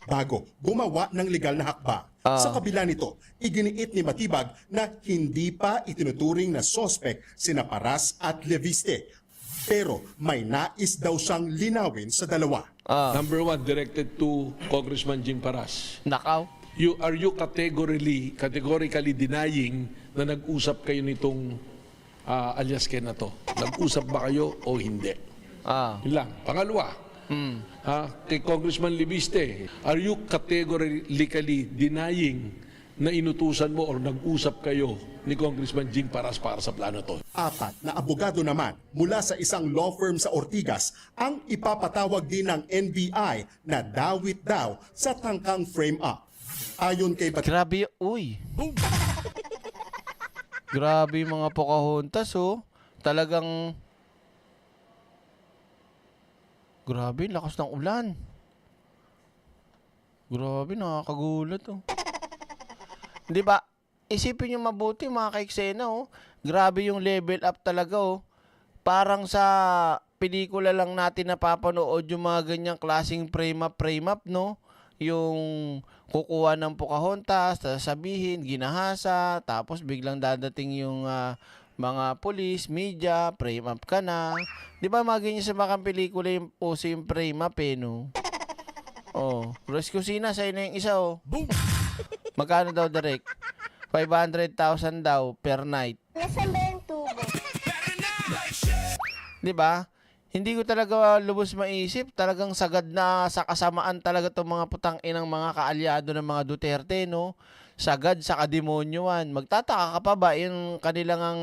Bago gumawa ng legal na hakba. Sa kabila nito, iginiit ni Matibag na hindi pa itinuturing na sospek sina Paras at Leviste. Pero may nais daw siyang linawin sa dalawa. Number one, directed to Congressman Jing Paras. Nakaw. Are you categorically denying na nag-usap kayo nitong alias Ken na to? Nag-usap ba kayo o hindi? Yun lang. Pangalawa, kay Congressman Libiste, are you categorically denying na inutusan mo or nag-usap kayo ni Congressman Jing Paras para sa plano to? Apat na abogado naman mula sa isang law firm sa Ortigas ang ipapatawag din ng NBI na dawit daw sa tangkang frame-up. Ayon kay Grabe, uy. Grabe yung mga Pocahontas, oh. Talagang grabe, lakas ng ulan. Grabe, nakakagulat, oh. 'Di ba? Isipin niyo mabuti, mga kaiksena, oh. Grabe yung level up talaga, oh. Parang sa pelikula lang natin napapanood yung mga ganyang klaseng frame up, no? Yung kukuha ng Pocahontas, sasabihin, ginahasa, tapos biglang dadating yung mga police, media, frame up ka na. Di ba mga ganyan sa mga pelikula yung puso yung frame up no? Royce Cusina, sa'yo na yung isa, oh. Boom! Magkano daw, Direk? 500,000 daw per night. Nasaan ba yung tubo? Di ba? Hindi ko talaga lubos maisip. Talagang sagad na sa kasamaan talaga itong mga putang inang mga kaalyado ng mga Duterte, no? Sagad sa kademonyoan. Magtataka ka pa ba yung kanilang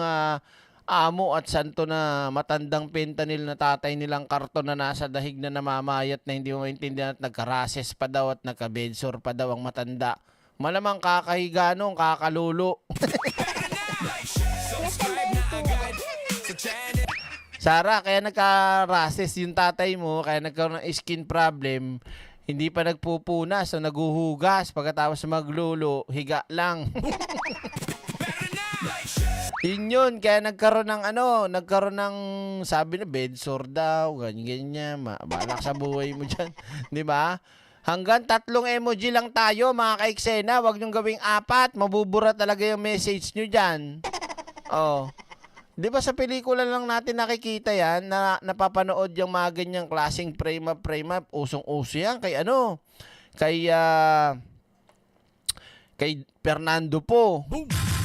amo at santo na matandang fentanyl na tatay nilang karton na nasa dahig na namamayat na hindi mo maintindihan at nagkarases pa daw at nagkabedsore pa daw ang matanda. Malamang kakahiga nung kakalulo. Sara, kaya nagka-rases yung tatay mo, kaya nagkaroon ng skin problem, hindi pa nagpupunas o naguhugas pagkatapos maglulo, higa lang. Yun, kaya nagkaroon ng sabi na bedsore daw, ganyan, balak sa buhay mo dyan, di ba? Hanggang 3 emoji lang tayo, mga kaiksena, wag niyong gawing 4, mabubura talaga yung message nyo dyan. Di ba sa pelikula lang natin nakikita yan, na napapanood yung mga ganyang klaseng frame up, usong-uso yan, kay Fernando Po.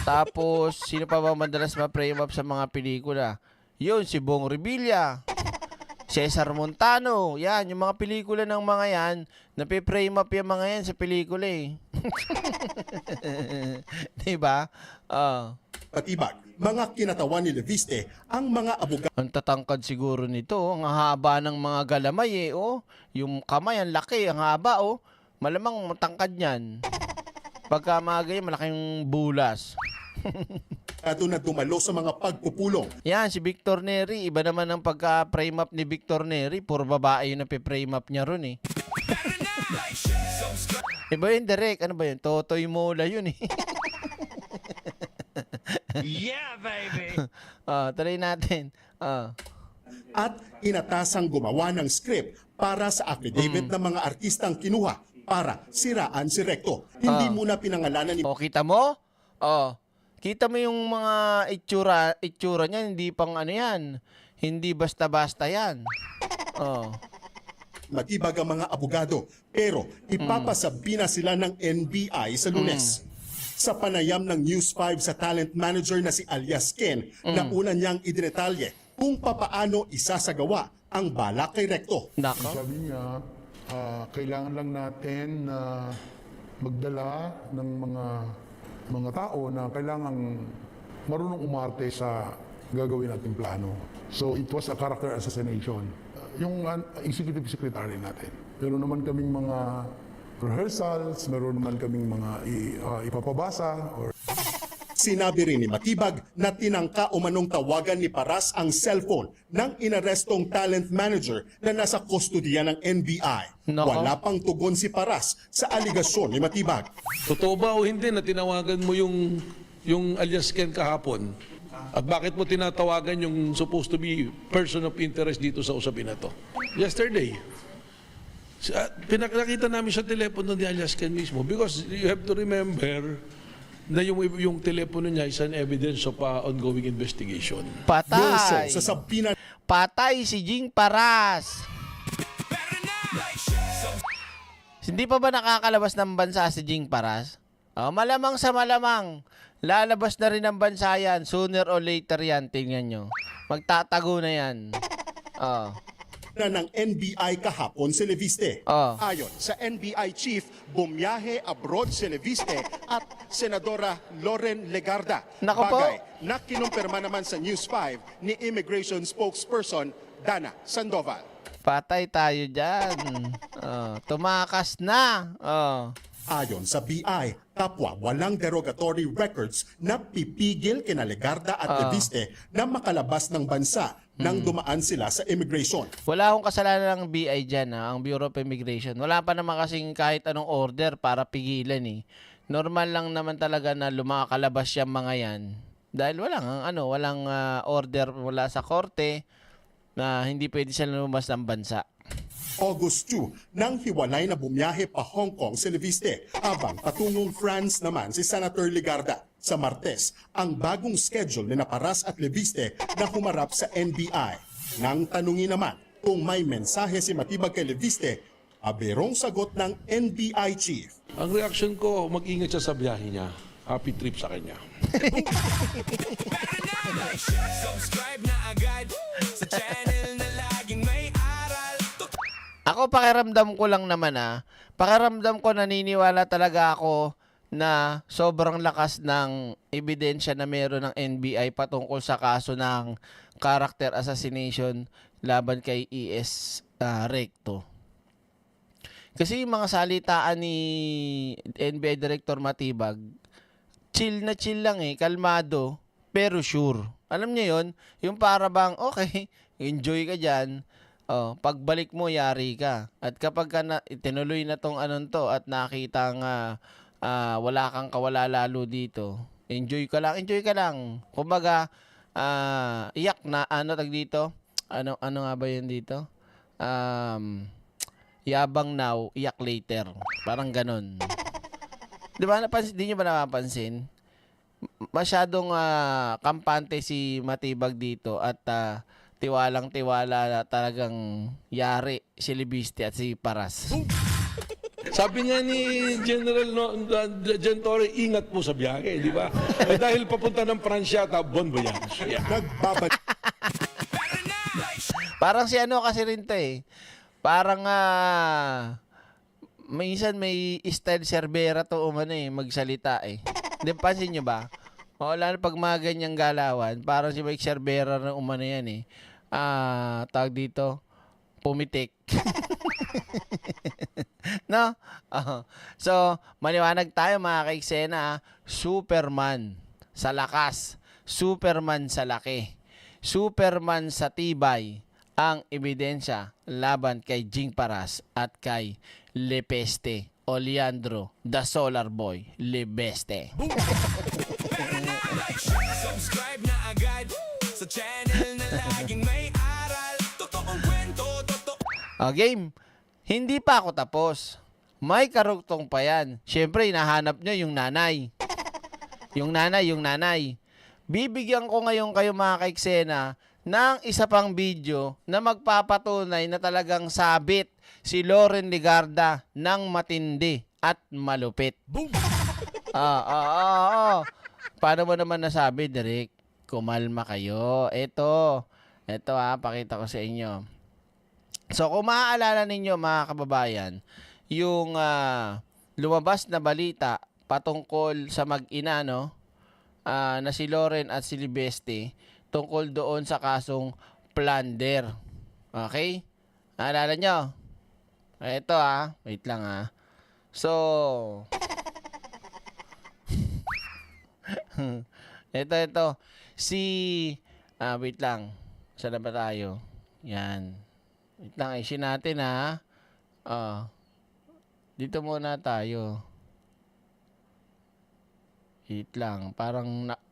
Tapos, sino pa ba madalas ma-frame up sa mga pelikula? Yun, si Bong Revilla. Cesar Montano. Yan, yung mga pelikula ng mga yan, nape-frame up yung mga yan sa pelikula eh. Diba? Matibag, mga kinatawan ni Leviste ang mga abogado Ang tatangkad siguro nito. Ang haba ng mga galamay eh. Oh. Yung kamay, ang laki, ang haba. Oh. Malamang matangkad yan. Pagka mga ganyan, malaking bulas. na dumalo sa mga pagpupulong. Yan, si Victor Neri. Iba naman ang pagka-frame up ni Victor Neri. Puro babae yung nape-frame up niya ron eh. Iba yun, Derek. Ano ba yun? Totoy Mola yun eh. Yeah, baby. Tuloy natin. At inatasang gumawa ng script para sa affidavit ng mga artistang kinuha para siraan si Recto. Hindi muna pinangalanan ni Kita mo? Kita mo yung mga itsura niya. Hindi pang ano yan. Hindi basta-basta yan. Matibag ang mga abogado, pero ipapasabi na sila ng NBI sa Lunes. Sa panayam ng News 5 sa talent manager na si Alias Ken, na una niyang idinetalye kung papaano isasagawa ang balak kay Recto. Nako. Sabi niya, kailangan lang natin na magdala ng mga tao na kailangang marunong umarte sa gagawin nating plano. So it was a character assassination. Yung executive secretary natin. Meron naman kaming mga rehearsals, meron naman kaming mga ipapabasa. Sinabi rin ni Matibag na tinangka umanong tawagan ni Paras ang cellphone ng inarestong talent manager na nasa kustodiya ng NBI. Nako. Wala pang tugon si Paras sa aligasyon ni Matibag. Totoo ba o hindi na tinawagan mo yung alias Ken kahapon? At bakit mo tinatawagan yung supposed to be person of interest dito sa usapin na to? Yesterday. Pinakita namin sa telepono ni alias Ken mismo because you have to remember na yung telepono niya is an evidence of ongoing investigation. Patay. Sa sabina Patay si Jing Paras. Hindi pa ba nakakalabas ng bansa si Jing Paras? Malamang sa malamang. Lalabas na rin ng bansa yan. Sooner or later yan. Tingnan nyo. Magtatago na yan. ng NBI kahapon si Leviste. Ayon sa NBI chief, bumiyahe abroad si Leviste at Senadora Loren Legarda. Nako po. Bagay na kinumpirma naman sa News 5 ni Immigration Spokesperson Dana Sandoval. Patay tayo dyan. Tumakas na. Ayon sa BI, kapwa walang derogatory records na pipigil kina Legarda at Leviste na makalabas ng bansa nang dumaan sila sa immigration. Wala akong kasalanan ng BI dyan, ang Bureau of Immigration. Wala pa naman kasing kahit anong order para pigilan eh. Normal lang naman talaga na lumakalabas yung mga yan. Dahil walang order mula sa korte na hindi pwede sila lumabas ng bansa. August 2, nang hiwalay na bumiyahe pa Hong Kong si Leviste, habang patungong France naman si Senator Legarda. Sa Martes, ang bagong schedule ni Paras at Leviste na humarap sa NBI. Nang tanungin naman kung may mensahe si Matibag kay Leviste, aberong sagot ng NBI chief. Ang reaction ko, mag-ingat siya sa biyahe niya. Happy trip sa kanya. Subscribe na agad sa channel na laging may aral. Ako pakiramdam ko lang naman pakiramdam ko naniniwala talaga ako na sobrang lakas ng ebidensya na meron ng NBI patungkol sa kaso ng character assassination laban kay ES Recto. Kasi yung mga salitaan ni NBI Director Matibag, chill na chill lang kalmado, pero sure. Alam niyo yon, yung para bang, okay, enjoy ka dyan, pagbalik mo, yari ka. At kapag tinuloy na tong to at nakita nga wala kang kawala lalo dito, enjoy ka lang. Kumbaga, iyak na, tag dito? Ano nga ba yun dito? Yabang now, iyak later. Parang ganon. Di nyo ba napapansin? Masyadong kampante si Matibag dito at tiwalang-tiwala na talagang yari si Leviste at si Paras. Sabi nga ni General Jen Torre, ingat po sa biyahe, di ba? Eh, dahil papunta ng Pransya, bon voyage. Yeah. Nagbabalik Parang si ano kasi rin to eh. Parang minsan may style Cerbera to umano eh, magsalita eh. Hindi, pansin nyo ba? Wala na pag mga ganyang galawan, parang si Mike Cerbera na umano yan eh. Tawag dito, pumitik. No? So, maniwanag tayo mga kaiksena. Superman sa lakas, Superman sa laki, Superman sa tibay ang ebidensya laban kay Jing Paras at kay Lepeste o Leandro, the Solar Boy, Lebeste. Subscribe na agad sa channel na laging may aral. Totoong kwento, Game, hindi pa ako tapos. May karugtong pa yan. Siyempre, hinahanap nyo yung nanay. Yung nanay. Bibigyan ko ngayon kayo mga kaiksena ng isa pang video na magpapatunay na talagang sabit si Loren Legarda ng matindi at malupit. Boom! Paano mo naman nasabi, Derek? Kumalma kayo. Ito pakita ko sa inyo. So, kung maaalala ninyo mga kababayan, yung lumabas na balita patungkol sa mag-ina, no? Na si Loren at si Lebeste tungkol doon sa kasong plunder. Okay? Naalala nyo? Ito wait lang So, ito. Wait lang. Saan na ba tayo? Yan. Wait lang, isin natin dito muna tayo. Wait lang.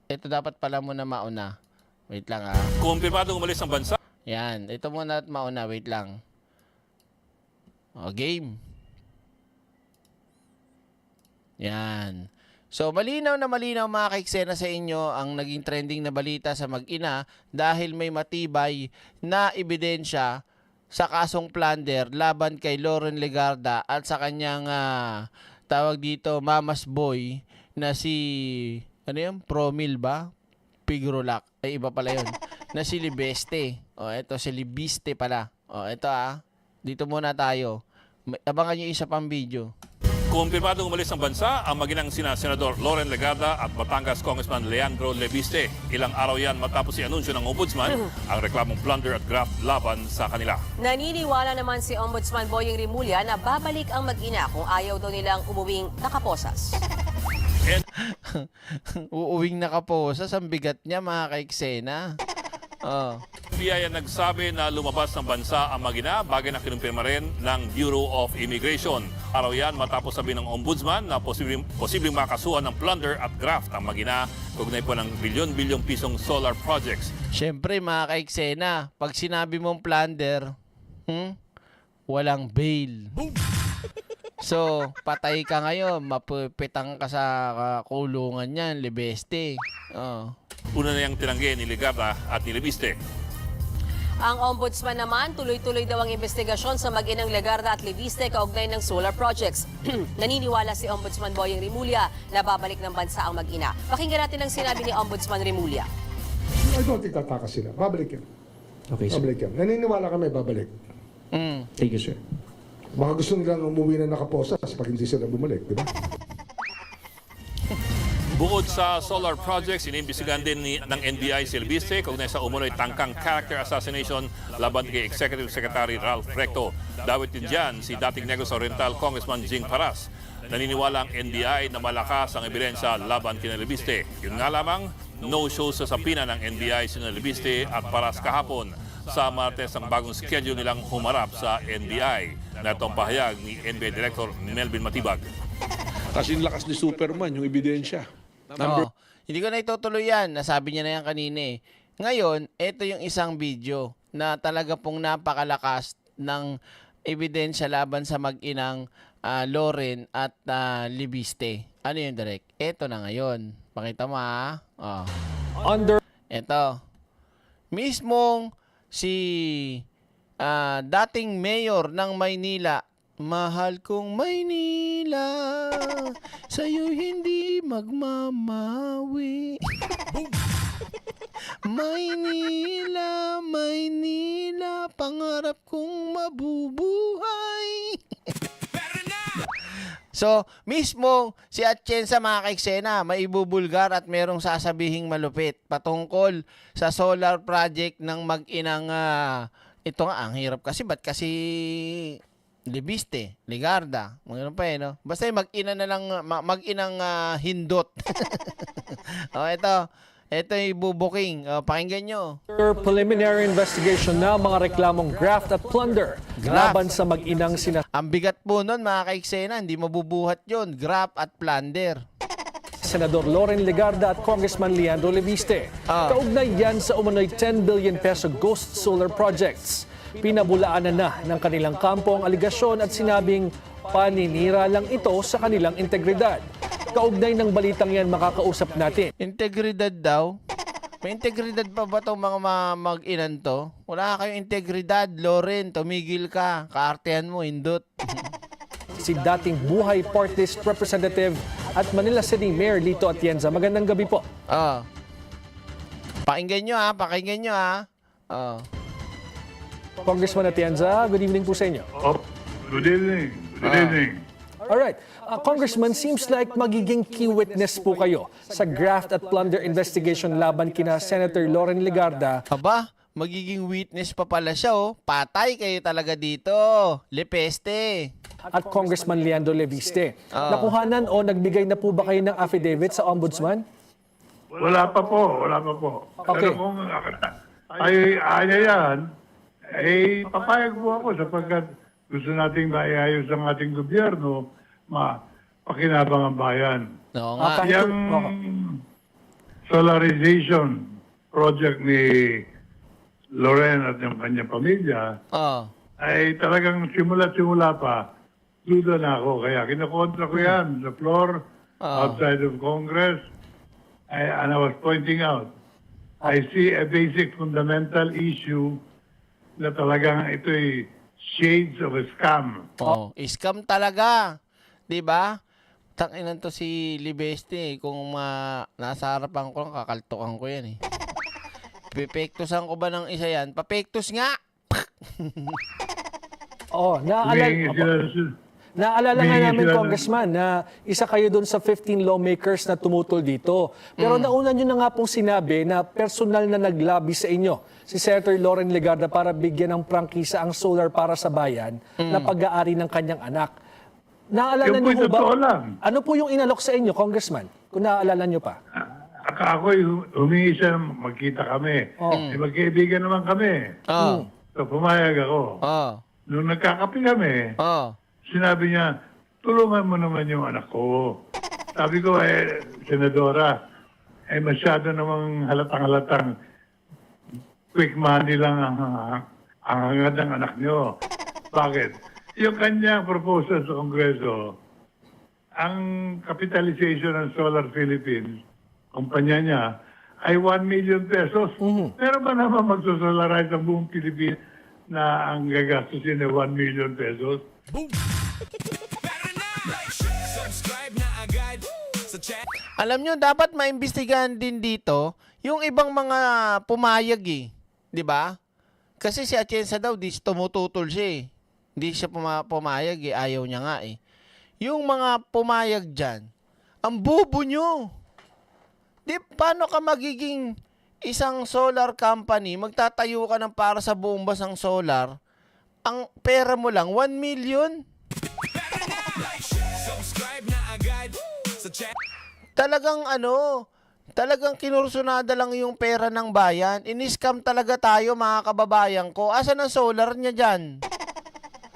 Ito dapat pala muna mauna. Wait lang Kumpirmadong umalis ang bansa. Yan. Ito muna at mauna. Wait lang. Game. Yan. So, malinaw na malinaw mga kaiksena sa inyo ang naging trending na balita sa mag-ina dahil may matibay na ebidensya sa kasong plunder laban kay Loren Legarda at sa kanyang tawag dito mamas boy na si Promil ba? Pigrolac. Ay, iba pala yun. Na si Lebeste. Ito si Lebiste pala. Ito dito muna tayo. Abangan nyo isa pang video. Kumpirmadong umalis ang bansa ang maginang Senador Loren Legarda at Batangas Congressman Leandro Lebiste. Ilang araw yan matapos i-anunsyo ng Ombudsman ang reklamong plunder at graft laban sa kanila. Naniniwala naman si Ombudsman Boyeng Rimulya na babalik ang mag-ina kung ayaw daw nilang umuwing nakaposas. Uuwing nakaposas, ang bigat niya mga kaiksena. NBI ang nagsabi na lumabas ng bansa ang mag-ina, bagay na kinumpirma rin ng Bureau of Immigration. Araw yan matapos sabi ng Ombudsman na posibleng makasuhan ng plunder at graft ang mag-ina kaugnay po ng bilyon-bilyong pisong solar projects. Siyempre mga kaiksena, pag sinabi mong plunder, walang bail. So, patay ka ngayon, mapupitang ka sa kulungan yan, Lebeste. Una na yung tinanggi ni Legarda at ni Lebiste. Ang Ombudsman naman, tuloy-tuloy daw ang investigasyon sa mag-inang Legarda at Lebiste kaugnay ng solar projects. Naniniwala si Ombudsman Boyeng Rimulya na babalik ng bansa ang mag-ina. Pakinggan natin ang sinabi ni Ombudsman Rimulya. I don't think tatakas sila. Babalik yan. Okay, sir. Babalik yan. Naniniwala kami, babalik. Thank you, sir. Baka gusto nilang umuwi na nakaposas pag hindi sila bumalik, di ba? Bukod sa solar projects, inimbestigahan din ng NBI si Lebiste kaugnay sa umunoy tangkang character assassination laban kay Executive Secretary Ralph Recto. Dawit din dyan si dating Negros Oriental Congressman Jing Paras. Naniniwala ang NBI na malakas ang ebidensya laban kina Lebiste. Yun nga lamang, no-show sa sapina ng NBI sina Lebiste at Paras kahapon. Sa Martes ang bagong schedule nilang humarap sa NBI. Na itong pahayag ni NBI Director Melvin Matibag. Kasi lakas ni Superman, yung ebidensya. Hindi ko na itutuloy yan. Nasabi niya na yan kanina eh. Ngayon, ito yung isang video na talaga pong napakalakas ng ebidensya laban sa mag-inang Loren at Lebiste. Ano yun, Direk? Ito na ngayon. Pakita mo Ito. Mismong si dating mayor ng Maynila Mahal kong Maynila, sa'yo hindi magmamawi. Maynila, Maynila, pangarap kong mabubuhay. So, mismo si Atienza mga kaiksena, maibubulgar at merong sasabihing malupit patungkol sa solar project ng mag-inang ito nga, ang hirap kasi, ba't kasi Libiste, Ligarda, mga pa no? Basta yung mag-ina na lang, mag-inang hindot. O, ito yung bubuking. O, pakinggan nyo. Preliminary investigation na mga reklamong graft at plunder laban sa mag-inang Ang bigat po nun mga kaiksena, hindi mabubuhat yon. Graft at plunder. Senador Loren Legarda at Congressman Leandro Leviste. Kaugnay yan sa umano'y 10 billion peso ghost solar projects. Pinabulaanan na ng kanilang kampo ang aligasyon at sinabing paninira lang ito sa kanilang integridad. Kaugnay ng balitang yan makakausap natin. Integridad daw? May integridad pa ba itong mga mag-inan to? Wala kayong integridad, Loren. Tumigil ka. Kaartehan mo, hindot. Si dating Buhay Party List Representative at Manila City Mayor Lito Atienza. Magandang gabi po. Pakinggan nyo ha, pakinggan nyo ha. Congressman Atienza, good evening po sa inyo. Good evening. Good evening. Alright, Congressman, seems like magiging key witness po kayo sa graft at plunder investigation laban kina Senator Loren Legarda. Aba, magiging witness pa pala siya oh. Patay kayo talaga dito. Lepeste. At Congressman Leandro Leviste. Nakuhanan o nagbigay na po ba kayo ng affidavit sa Ombudsman? Wala pa po. Okay. Pero kung ay yan, papayag po ako sapagkat gusto nating maiayos ang ating gobyerno, pakinabang ang bayan. Oo nga. Yung solarization project ni Loren at ng kanyang pamilya ay talagang simula pa, duda na ako. Kaya kinakontra ko yan sa floor, outside of Congress, and I was pointing out, I see a basic fundamental issue na talagang ito'y shades of a scam. Scam talaga. 'Di ba? Tanginan to si Libeste. Kung nasa harapan ko lang, kakaltukan ko yan eh. Pipektusan ko ba ng isa yan? Papektus nga! Naalala nga namin, Congressman, na isa kayo doon sa 15 lawmakers na tumutol dito. Pero nauna nyo na nga pong sinabi na personal na naglabi sa inyo si Senator Loren Legarda para bigyan ng prangkisa ang solar para sa bayan na pag-aari ng kanyang anak. Naalala niyo ba? Ano po yung inalok sa inyo, Congressman? Kung naaalala niyo pa. Ako'y humingi siya, magkita kami. Magkaibigan naman kami. So pumayag ako. Nung nagkakape kami, sinabi niya, tulungan mo naman yung anak ko. Sabi ko, Senadora, masyado namang halatang quick money lang ang hangad ng anak niyo. Bakit? Yung kanyang proposal sa Kongreso, ang capitalization ng Solar Philippines, kumpanya niya, ay 1 million pesos. Pero ba naman magsosolarize ang buong Pilipinas na ang gagastusin ay 1 million pesos? Alam nyo, dapat maimbestigahan din dito yung ibang mga pumayag eh. 'Di ba? Kasi si Atienza daw, tumututol siya eh. Hindi siya pumayag eh. Ayaw niya nga eh. Yung mga pumayag dyan, ang bobo nyo. Paano ka magiging isang solar company, magtatayo ka ng para sa buong basang solar, ang pera mo lang, 1 million? Talagang kinursunada lang yung pera ng bayan. Ini-scam talaga tayo mga kababayan ko. Asan ang solar niya dyan?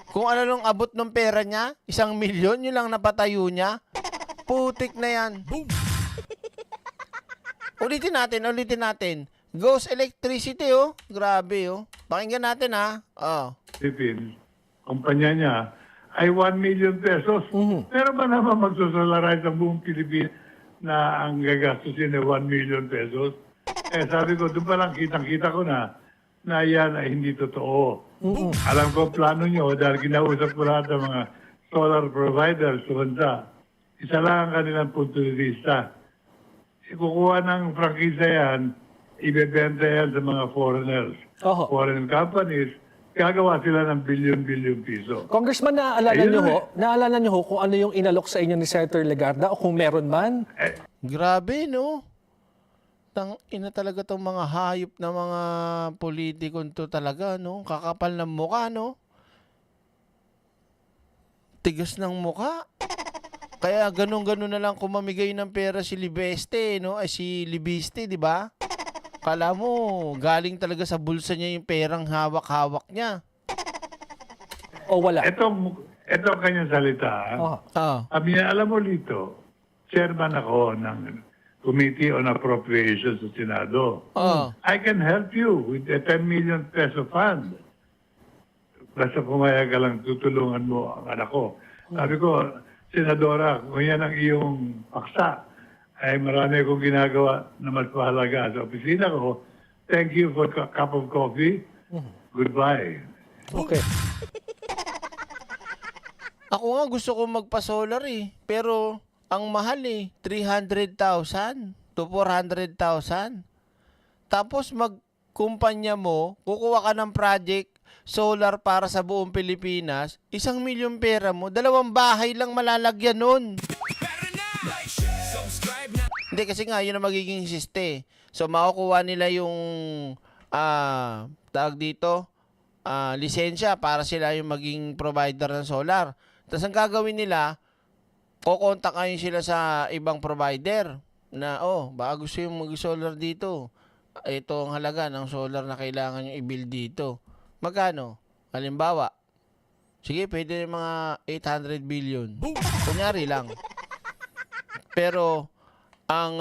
Kung ano nung abot ng pera niya, 1 milyon, yun lang napatayo niya. Putik na yan. Ulitin natin. Ghost electricity, oh. Grabe, oh. Pakinggan natin, ha. Philippines, kumpanya niya, ay 1 million pesos. Pero ba naman magsosolarize ang buong Pilipinas na ang gagastusin ay 1 million pesos? Sabi ko, doon pa lang kitang-kita ko na na yan ay hindi totoo. Alam ko plano nyo dahil kinausap ko lahat ng mga solar providers sa bansa. Isa lang ang kanilang punto de vista. Ikukuha ng prangkisa yan, ibebenta yan sa mga foreigners. Oho. Foreign companies, gagawa sila ng bilyon-bilyon piso. Congressman, naalala niyo ho kung ano yung inalok sa inyo ni Senator Legarda o kung meron man? Grabe, no? Ina talaga tong mga hayop na mga politikon to talaga, no? Kakapal ng mukha, no? Tigas ng mukha. Kaya ganun-ganun na lang kumamigay ng pera si Libeste, no? Ay, si Libiste, di ba? Kala mo, galing talaga sa bulsa niya yung perang hawak-hawak niya. O wala? Ito ang kanyang salita. Sabi niya, alam mo Lito, chairman ako ng Committee on Appropriations sa Senado. I can help you with a 10 million peso fund. Basta pumayag ka lang, tutulungan mo ang anak ko. Sabi ko, Senadora, kung yan ang iyong paksa, ay marami akong ginagawa na mas mahalaga sa opisina ko. Thank you for a cup of coffee. Goodbye. Okay. Ako nga gusto ko magpa-solar eh. Pero ang mahal eh. 300,000 to 400,000. Tapos magkumpanya mo, kukuha ka ng project solar para sa buong Pilipinas, 1 milyon pera mo, 2 bahay lang malalagyan nun. Hindi kasi nga, yun ang magiging siste. So, makukuha nila yung, tawag dito, lisensya para sila yung maging provider ng solar. Tapos ang gagawin nila, kukontakin sila sa ibang provider na, baka gusto yung mag-solar dito. Ito ang halaga ng solar na kailangan yung i-build dito. Magkano? Halimbawa, sige, pwede yung mga 800 billion. Kunyari lang. Pero, ang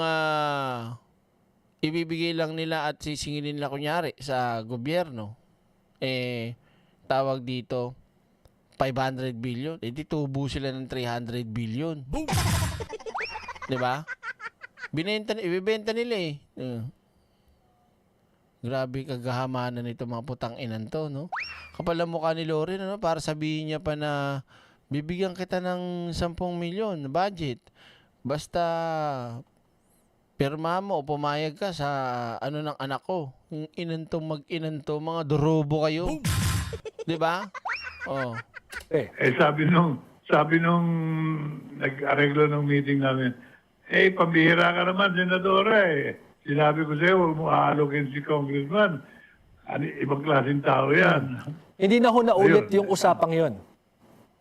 ibibigay lang nila at sisingilin nila kunyari sa gobyerno, tawag dito, 500 billion. Di tubo sila ng 300 billion. Diba? Ibibenta nila eh. Grabe kagahamanan nito mga putang inan to, no? Kapal ang mukha ni Loren, ano? Para sabihin niya pa na bibigyan kita ng 10 milyon na budget. Basta pirma mo o pumayag ka sa ano ng anak ko. Yung inanto mag-inanto, mga durobo kayo. 'Di ba? Oh. Sabi nung nag-areglo ng meeting namin, pambihira ka naman, Senadora eh. Sinabi ko sa'yo, huwag mo aalogin si Congressman. Ibang klaseng tao yan. Hindi na ho naulit yung usapang yon.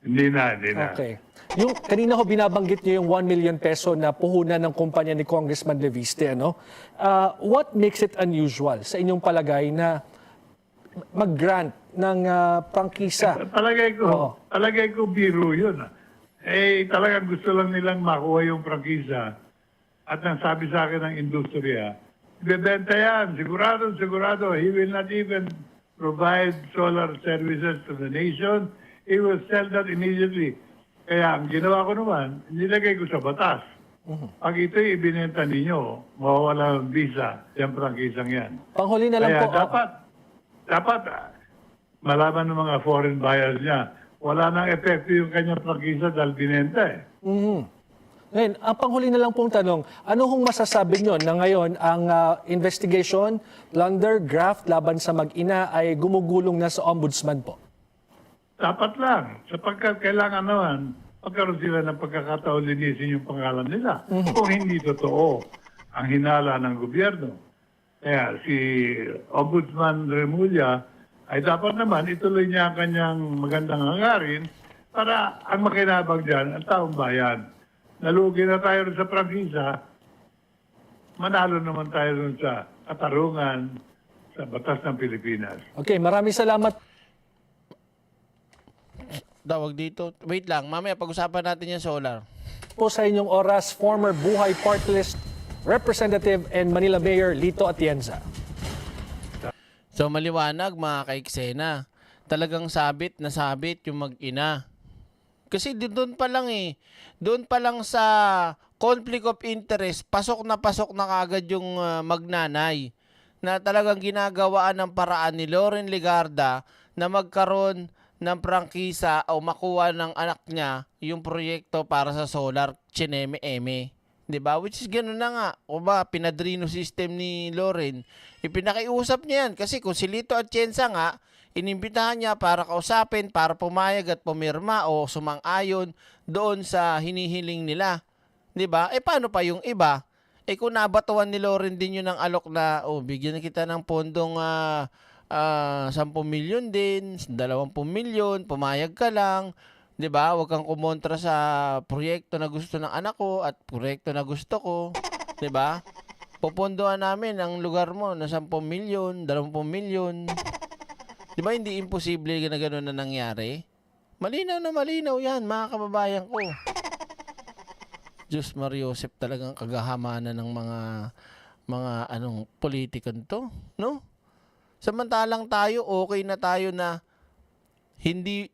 Hindi na. Okay. Yung kanina ho binabanggit niyo yung 1 million peso na puhunan ng kumpanya ni Congressman Leviste, ano? What makes it unusual sa inyong palagay na mag-grant ng prangkisa? Palagay ko biro yun. Talagang gusto lang nilang makuha yung prangkisa. At ang sabi sa akin ng industriya, bebenta yan, sigurado, he will not even provide solar services to the nation. He will sell that immediately. Kaya ang ginawa ko naman, nilagay ko sa batas. Pag ito'y ibinenta ninyo, mawawala ng visa, yung prangkisang yan. Panghuli na lang Kaya po. dapat malaman ng mga foreign buyers niya, wala nang epekto yung kanyang prangkisa dahil binenta eh. Ngayon, ang panghuli na lang pong tanong, ano hong masasabi nyo na ngayon ang investigation, plunder, graft laban sa mag-ina ay gumugulong na sa ombudsman po? Dapat lang, sapagkat kailangan naman magkaroon sila ng pagkakataon linisin yung pangalan nila. Kung hindi totoo ang hinala ng gobyerno. Kaya si Ombudsman Remulla ay dapat naman ituloy niya ang kanyang magandang hangarin para ang makinabang dyan ang taong bayan. Nalugi na tayo sa prangkisa, manalo naman tayo sa katarungan sa batas ng Pilipinas. Okay, maraming salamat. Tawag dito. Wait lang, mamaya pag-usapan natin yung solar. Po sa inyong oras, former Buhay Party List Representative and Manila Mayor Lito Atienza. So maliwanag mga kaiksena, talagang sabit yung mag-ina. Kasi doon pa lang doon pa lang sa conflict of interest, pasok na kagad yung magnanay. na talagang ginagawaan ng paraan ni Loren Legarda na magkaroon ng prangkisa o makuha ng anak niya yung proyekto para sa solar, chineme-eme. 'Di ba? Which is gano'n na nga. O ba, pinadrino system ni Loren. Ipinakiusap niya yan kasi kung si Lito Atienza nga, inimbitahan niya para kausapin, para pumayag at pumirma o sumang-ayon doon sa hinihiling nila. 'Di ba? Paano pa yung iba? Kung nabatuan ni Loren din yun ng alok na, bigyan na kita ng pondong 10 milyon din, 20 milyon, pumayag ka lang. 'Di ba? Huwag kang kumontra sa proyekto na gusto ng anak ko at proyekto na gusto ko. 'Di ba? Popondohan namin ang lugar mo na 10 milyon, 20 milyon. 'Di ba hindi imposible na gano'n na nangyari? Malinaw na malinaw 'yan, mga kababayan ko. Diyos Mariosep, talagang kagahamanan ng mga politikan 'to, no? Samantalang tayo okay na tayo na hindi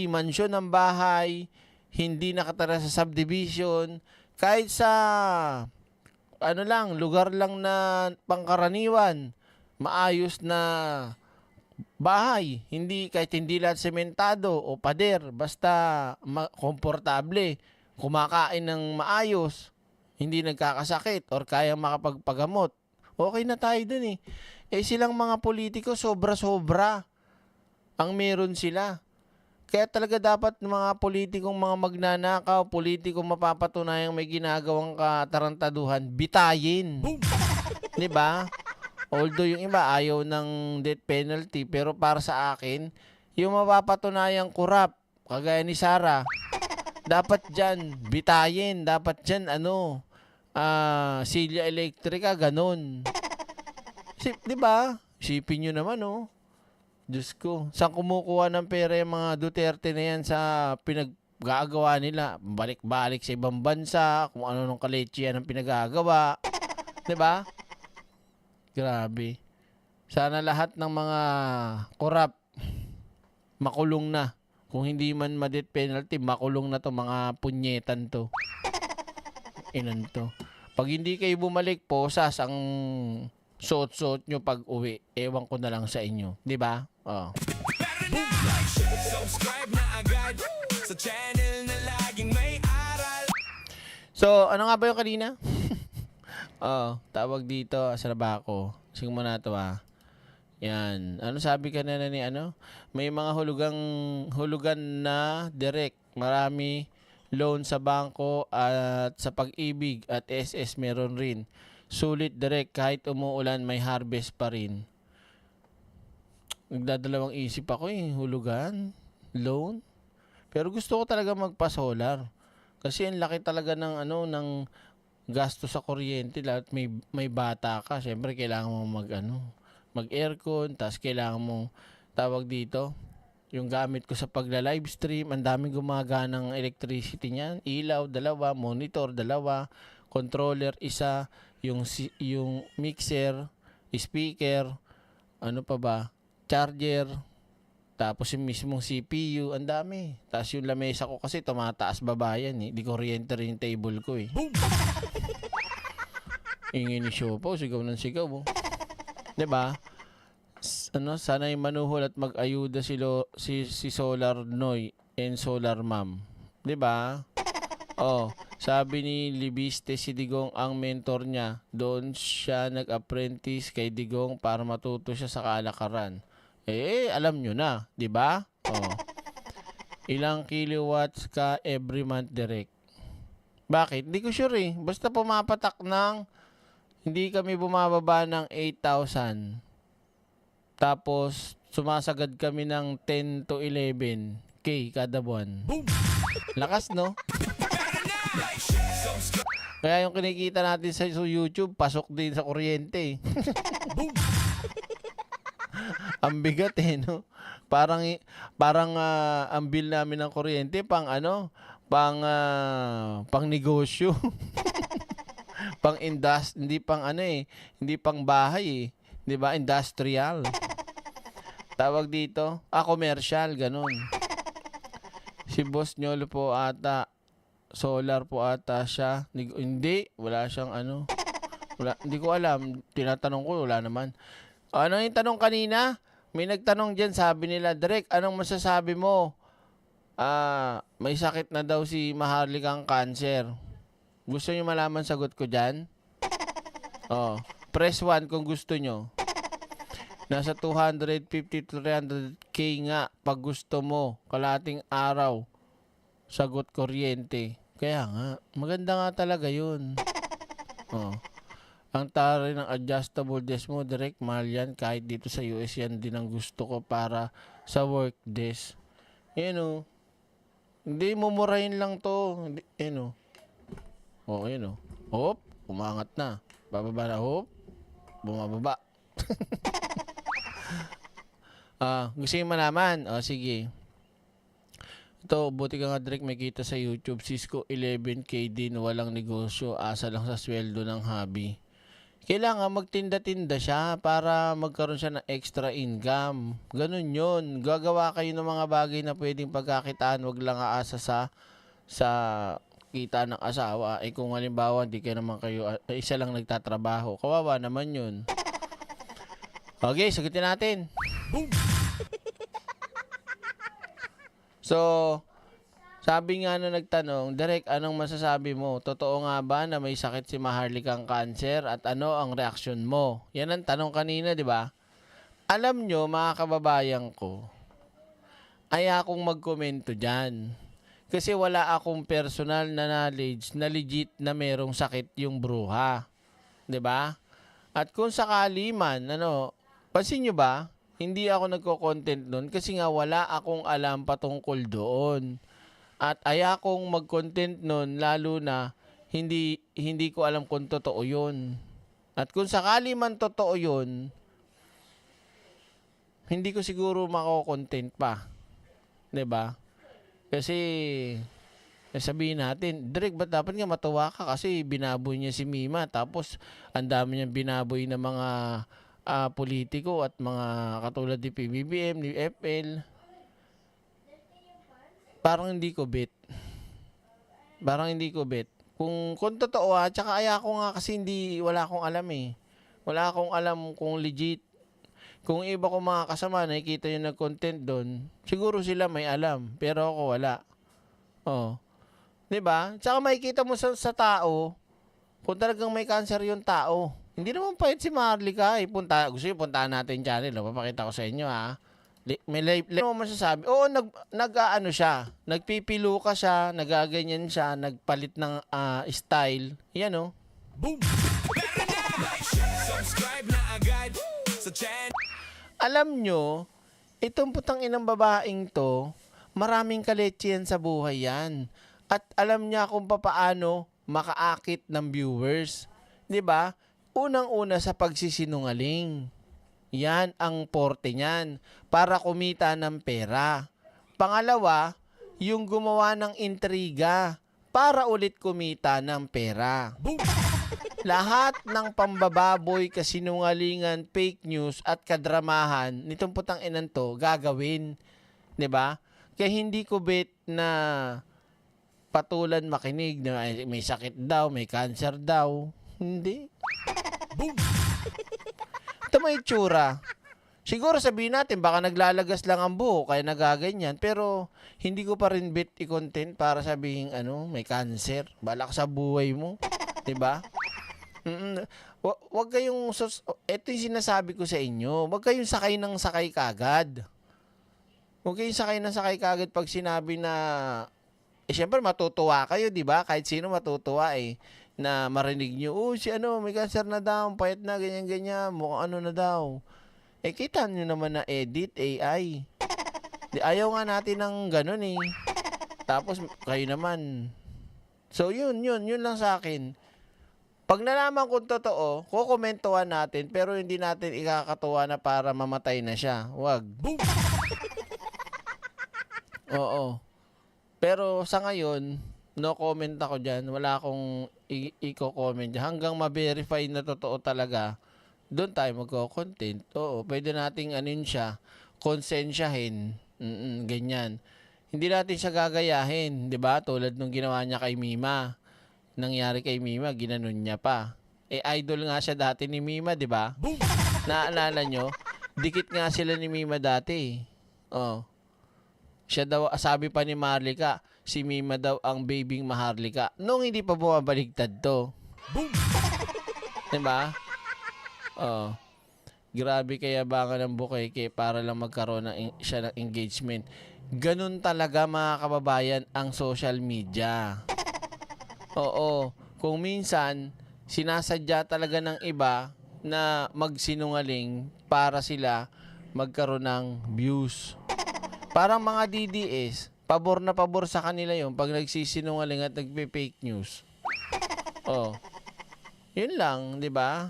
mansyon ang bahay, hindi nakatira sa subdivision, kahit sa lugar lang na pangkaraniwan, maayos na bahay, kahit hindi lahat sementado o pader, basta komportable, kumakain ng maayos, hindi nagkakasakit or kaya makapagpagamot. Okay na tayo dun eh. Silang mga politiko sobra-sobra ang meron sila. Kaya talaga dapat mga politikong mga magnanakaw, politikong mapapatunayang may ginagawang katarantaduhan, bitayin. 'Di ba? Although yung iba ayaw ng death penalty, pero para sa akin, yung mapapatunayang kurap, kagaya ni Sara, dapat dyan bitayin, dapat dyan Silya Electrica, ganun. 'Di ba? Sipin nyo naman, Diyos ko, saan kumukuha ng pera yung mga Duterte na yan sa pinag-gaagawa nila? Balik-balik sa ibang bansa, kung ano nung kalechian ang pinag-gaagawa. 'Di ba? Grabe. Sana lahat ng mga korap makulong na. Kung hindi man ma-death penalty, makulong na to, mga punyetan to. Inan to. Pag hindi kayo bumalik, posas ang suot-suot nyo pag uwi. Ewan ko na lang sa inyo. 'Di ba? Subscribe na agad sa channel na laging may aral. So, ano nga ba yung kanina? Tawag dito. Asa na ba ako? Sige muna ito Yan. Ano sabi ka na ni May mga hulugan na direct. Marami loan sa bangko at sa Pag-ibig at SS meron rin. Sulit direct kahit umuulan may harvest pa rin. Nagdadalawang isip ako hulugan, loan. Pero gusto ko talaga magpa-solar. Kasi ang laki talaga ng ng gasto sa kuryente, lahat may bata ka. Syempre kailangan mo mag-aircon, tas kailangan mo tawag dito. Yung gamit ko sa pagla-live stream, ang daming gumaganang electricity niyan. Ilaw, 2, monitor, 2, controller, 1, yung mixer, speaker, ano pa ba? Charger, tapos yung mismong CPU, ang dami. Tapos yung lamesa ko kasi tumataas baba yan Di kuryente rin yung table ko Ingin ni Siopaw, sigaw ng sigaw 'Di ba? Sana'y manuhol at mag-ayuda si Solar Noy and Solar Ma'am. 'Di ba? Sabi ni Libiste, si Digong ang mentor niya. Doon siya nag-apprentice kay Digong para matuto siya sa kalakaran. Alam nyo na, 'di ba? Ilang kilowatts ka every month direct? Bakit? Hindi ko sure Basta pumapatak ng hindi kami bumababa ng 8,000. Tapos sumasagad kami ng 10 to 11K kada buwan. Lakas, no? Kaya yung kinikita natin sa YouTube, pasok din sa kuryente Ang bigat no? Parang ang bill namin ng kuryente pang negosyo. Pang hindi pang hindi pang bahay 'Di ba? Industrial. Tawag dito, commercial, ganun. Si Boss Nyolo po ata, solar po ata siya. Hindi, wala siyang Wala, hindi ko alam. Tinatanong ko, wala naman. Ano yung tanong kanina? May nagtanong dyan, sabi nila, Direk, anong masasabi mo? May sakit na daw si Maharlikang cancer. Gusto nyo malaman sagot ko dyan? Oh, press 1 kung gusto nyo. Nasa 250 to 300k nga pag gusto mo. Kalating araw. Sagot kuryente. Kaya nga, maganda nga talaga yun. Oh. Ang taray ng adjustable desk mo, direct mahal yan. Kahit dito sa US yan din ang gusto ko para sa work desk. Yan o. Hindi, mumurahin lang to. Hindi, yan o. O, yan o. Hop, umangat na. Bababa na, hop. Bumababa. Gusto nyo malaman? O, sige. Ito, buti ka nga direct may kita sa YouTube. Cisco 11K din, walang negosyo. Asa lang sa sweldo ng hobby. Kailangan magtinda-tinda siya para magkaroon siya ng extra income. Ganun yun. Gagawa kayo ng mga bagay na pwedeng pagkakitaan. Wag lang aasa sa kita ng asawa. Kung halimbawa, hindi kayo naman kayo, isa lang nagtatrabaho. Kawawa naman yun. Okay, sagutin natin. So, sabi nga na nagtanong, Direk, anong masasabi mo? Totoo nga ba na may sakit si Maharlikang cancer at ano ang reaksyon mo? Yan ang tanong kanina, di ba? Alam nyo, mga kababayan ko, ay akong magkomento dyan. Kasi wala akong personal na knowledge na legit na merong sakit yung bruha. Di ba? At kung sakali man, pansin nyo ba? Hindi ako nagko-content doon kasi nga wala akong alam patungkol doon. At ayakong mag-content nun, lalo na hindi ko alam kung totoo yun. At kung sakali man totoo yun, hindi ko siguro mako-content pa. 'Di ba? Kasi sabihin natin, Direk, ba't dapat nga matuwa ka kasi binaboy niya si Mima, tapos ang dami niyang binaboy na mga politiko at mga katulad ni PBBM, ni FL. Parang hindi ko bet. Kung totoo tsaka ayako nga kasi wala akong alam eh. Wala akong alam kung legit. Kung iba ko mga kasama, nakikita yung nag-content doon, siguro sila may alam, pero ako wala. Oh. 'Di ba? Tsaka makikita mo sa tao, kung talagang may cancer yung tao. Hindi naman pahit si Maharlika eh. Gusto nyo, puntahan natin channel. Papakita ko sa inyo ha. May live mo masasabi. Oo, nag-ano siya. Nagpipiluka siya, nagaganyan siya, nagpalit ng style. Yan o. Boom! Subscribe na agad sa channel. Alam nyo, itong putang inang babaeng to, maraming kaletse yan sa buhay yan. At alam niya kung papaano makaakit ng viewers. 'Di ba? Unang-una sa pagsisinungaling. Yan ang porte niyan para kumita ng pera. Pangalawa, yung gumawa ng intriga para ulit kumita ng pera. Lahat ng pambababoy, kasinungalingan, fake news at kadramahan nitong putang inan to gagawin. 'Di ba? Kaya hindi ko bet na patulan makinig na may sakit daw, may cancer daw. Hindi. Ito may itsura. Siguro sabihin natin, baka naglalagas lang ang buhok, kaya nagaganyan. Pero, hindi ko pa rin bet i-content para sabihin, may cancer. Balak sa buhay mo. Diba? Wag kayong, ito yung sinasabi ko sa inyo, wag kayong sakay ng sakay kagad. Wag kayong sakay ng sakay kagad pag sinabi na, syempre matutuwa kayo, diba? Kahit sino matutuwa na marinig nyo, si may cancer na daw, payat na, ganyan-ganyan, mukhang na daw. Kita nyo naman na edit, AI. Ayaw nga natin ng ganun eh. Tapos, kayo naman. So, yun lang sa akin. Pag nalaman kung totoo, kukomentuhan natin, pero hindi natin ikakatuwa na para mamatay na siya. Wag. Oo. Pero sa ngayon, no comment ako dyan. Wala akong i-comment dyan. Hanggang ma-verify na totoo talaga, doon tayo magko-content. Oo, pwede nating siya, konsensyahin. Ganyan. Hindi natin siya gagayahin, di ba? Tulad nung ginawa niya kay Mima. Nangyari kay Mima, ginanon niya pa. idol nga siya dati ni Mima, di ba? Naalala nyo? Dikit nga sila ni Mima dati. Oh. Siya daw, sabi pa ni Maharlika, si Mima daw ang babing Maharlika. Nung hindi pa bumabaligtad to. Diba? Oh. Grabe kaya baka ng Bukeke para lang magkaroon siya ng engagement. Ganun talaga mga kababayan ang social media. Oo. Kung minsan, sinasadya talaga ng iba na magsinungaling para sila magkaroon ng views. Parang mga DDS, pabor na pabor sa kanila yun pag nagsisinungaling at nagpe-fake news. Oh. Yun lang, di ba?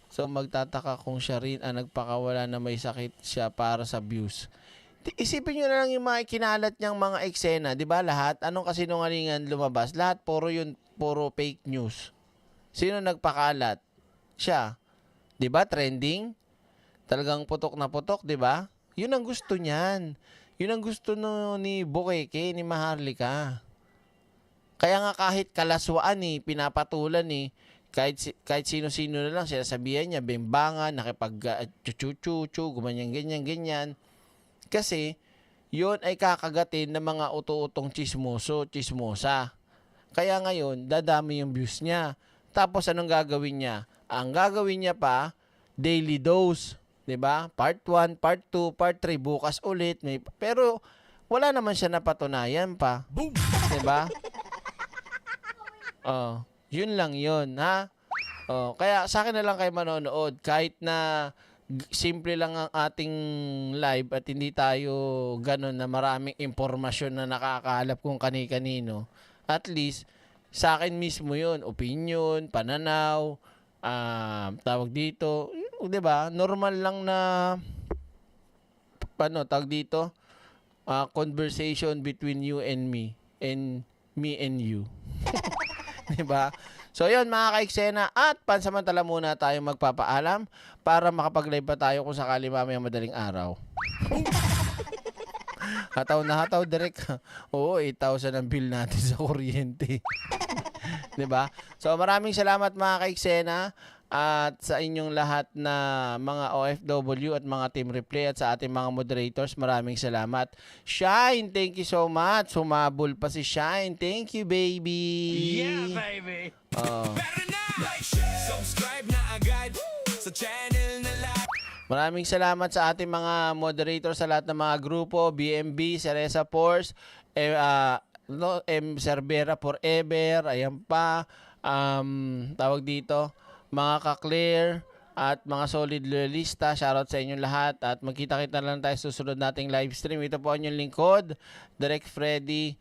So magtataka kung siya rin ang nagpakawala na may sakit siya para sa views. Isipin nyo na lang yung mga kinalat niyang mga eksena, di ba? Lahat, anong kasinungalingan lumabas? Lahat, puro fake news. Sino nagpakalat? Siya. Di ba? Trending? Talagang putok na putok, di ba? Yun ang gusto niyan. Yun ang gusto ni Bukeke, ni Maharlika. Kaya nga kahit kalaswaan pinapatulan kahit sino-sino na lang, sinasabihan niya, bembangan, nakipag-chuchu-chuchu, gumanyan-ganyan-ganyan. Kasi, yun ay kakagatin ng mga utu-utong chismosa. Kaya ngayon, dadami yung views niya. Tapos, anong gagawin niya? Ang gagawin niya pa, daily dose. 'Di ba? Part 1, Part 2, Part 3, bukas ulit. Pero, wala naman siya napatunayan pa. 'Di ba? Oh, yun lang yun, ha? Oh, kaya sa akin na lang kayo manonood. Kahit na simple lang ang ating live at hindi tayo ganun na maraming impormasyon na nakakahalap kung kani-kanino. At least, sa akin mismo yun, opinion, pananaw, tawag dito, 'di ba? Normal lang na tawag dito, conversation between you and me and you. 'Di ba? So 'yun mga ka-eksena, at pansamantala muna tayo magpapaalam para makapag-live pa tayo kung sakali mamayang madaling araw. Hataw na hataw direct. Oo, 8,000 ang bill natin sa kuryente. 'Di ba? So maraming salamat mga ka-eksena at sa inyong lahat na mga OFW at mga team replay at sa ating mga moderators, maraming salamat. Shine, thank you so much. Sumabol pa si Shine. Thank you, baby. Yeah, baby. Oh. Pero na, like, subscribe na agad sa channel na like. Maraming salamat sa ating mga moderators sa lahat ng mga grupo, BMB, Cereza Force, Cervera Forever, ayan pa, tawag dito, mga ka-clear at mga solid loyalista, shoutout sa inyong lahat at magkita-kita lang tayo sa susunod nating live stream. Ito po ang inyong lingkod, Direk Freddy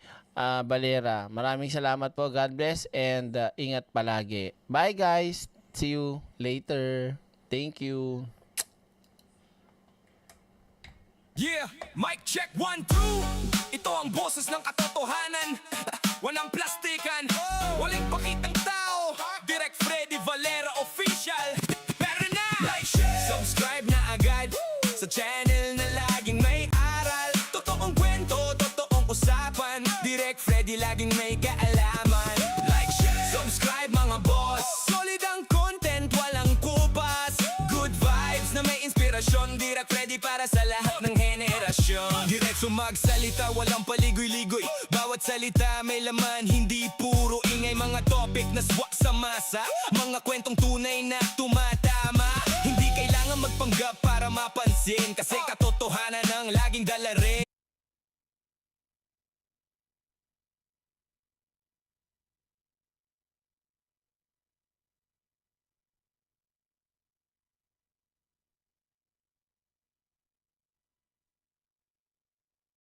Valera. Maraming salamat po, God bless, and ingat palagi. Bye guys, see you later. Thank you. Yeah, mic check 1, 2. Ito ang boses ng katotohanan. Walang plastikan, walang pakitang tao. Direk Freddy Valera Official. Pero na, like, subscribe na agad sa channel na laging may aral. Totoong kwento, totoong usapan. Direk Freddy laging may kaalaman. Like, subscribe mga boss. Solid ang content, walang kupas. Good vibes na may inspirasyon. Direk Freddy para sa lahat ng henerasyon. Diretso magsalita, walang paligoy-ligoy. Bawat salita may laman, hindi puro ingay. Mga topic na swak sa masa, mga kwentong tunay na tumatama. Hindi kailangan magpanggap para mapansin, kasi katotohanan ang laging dala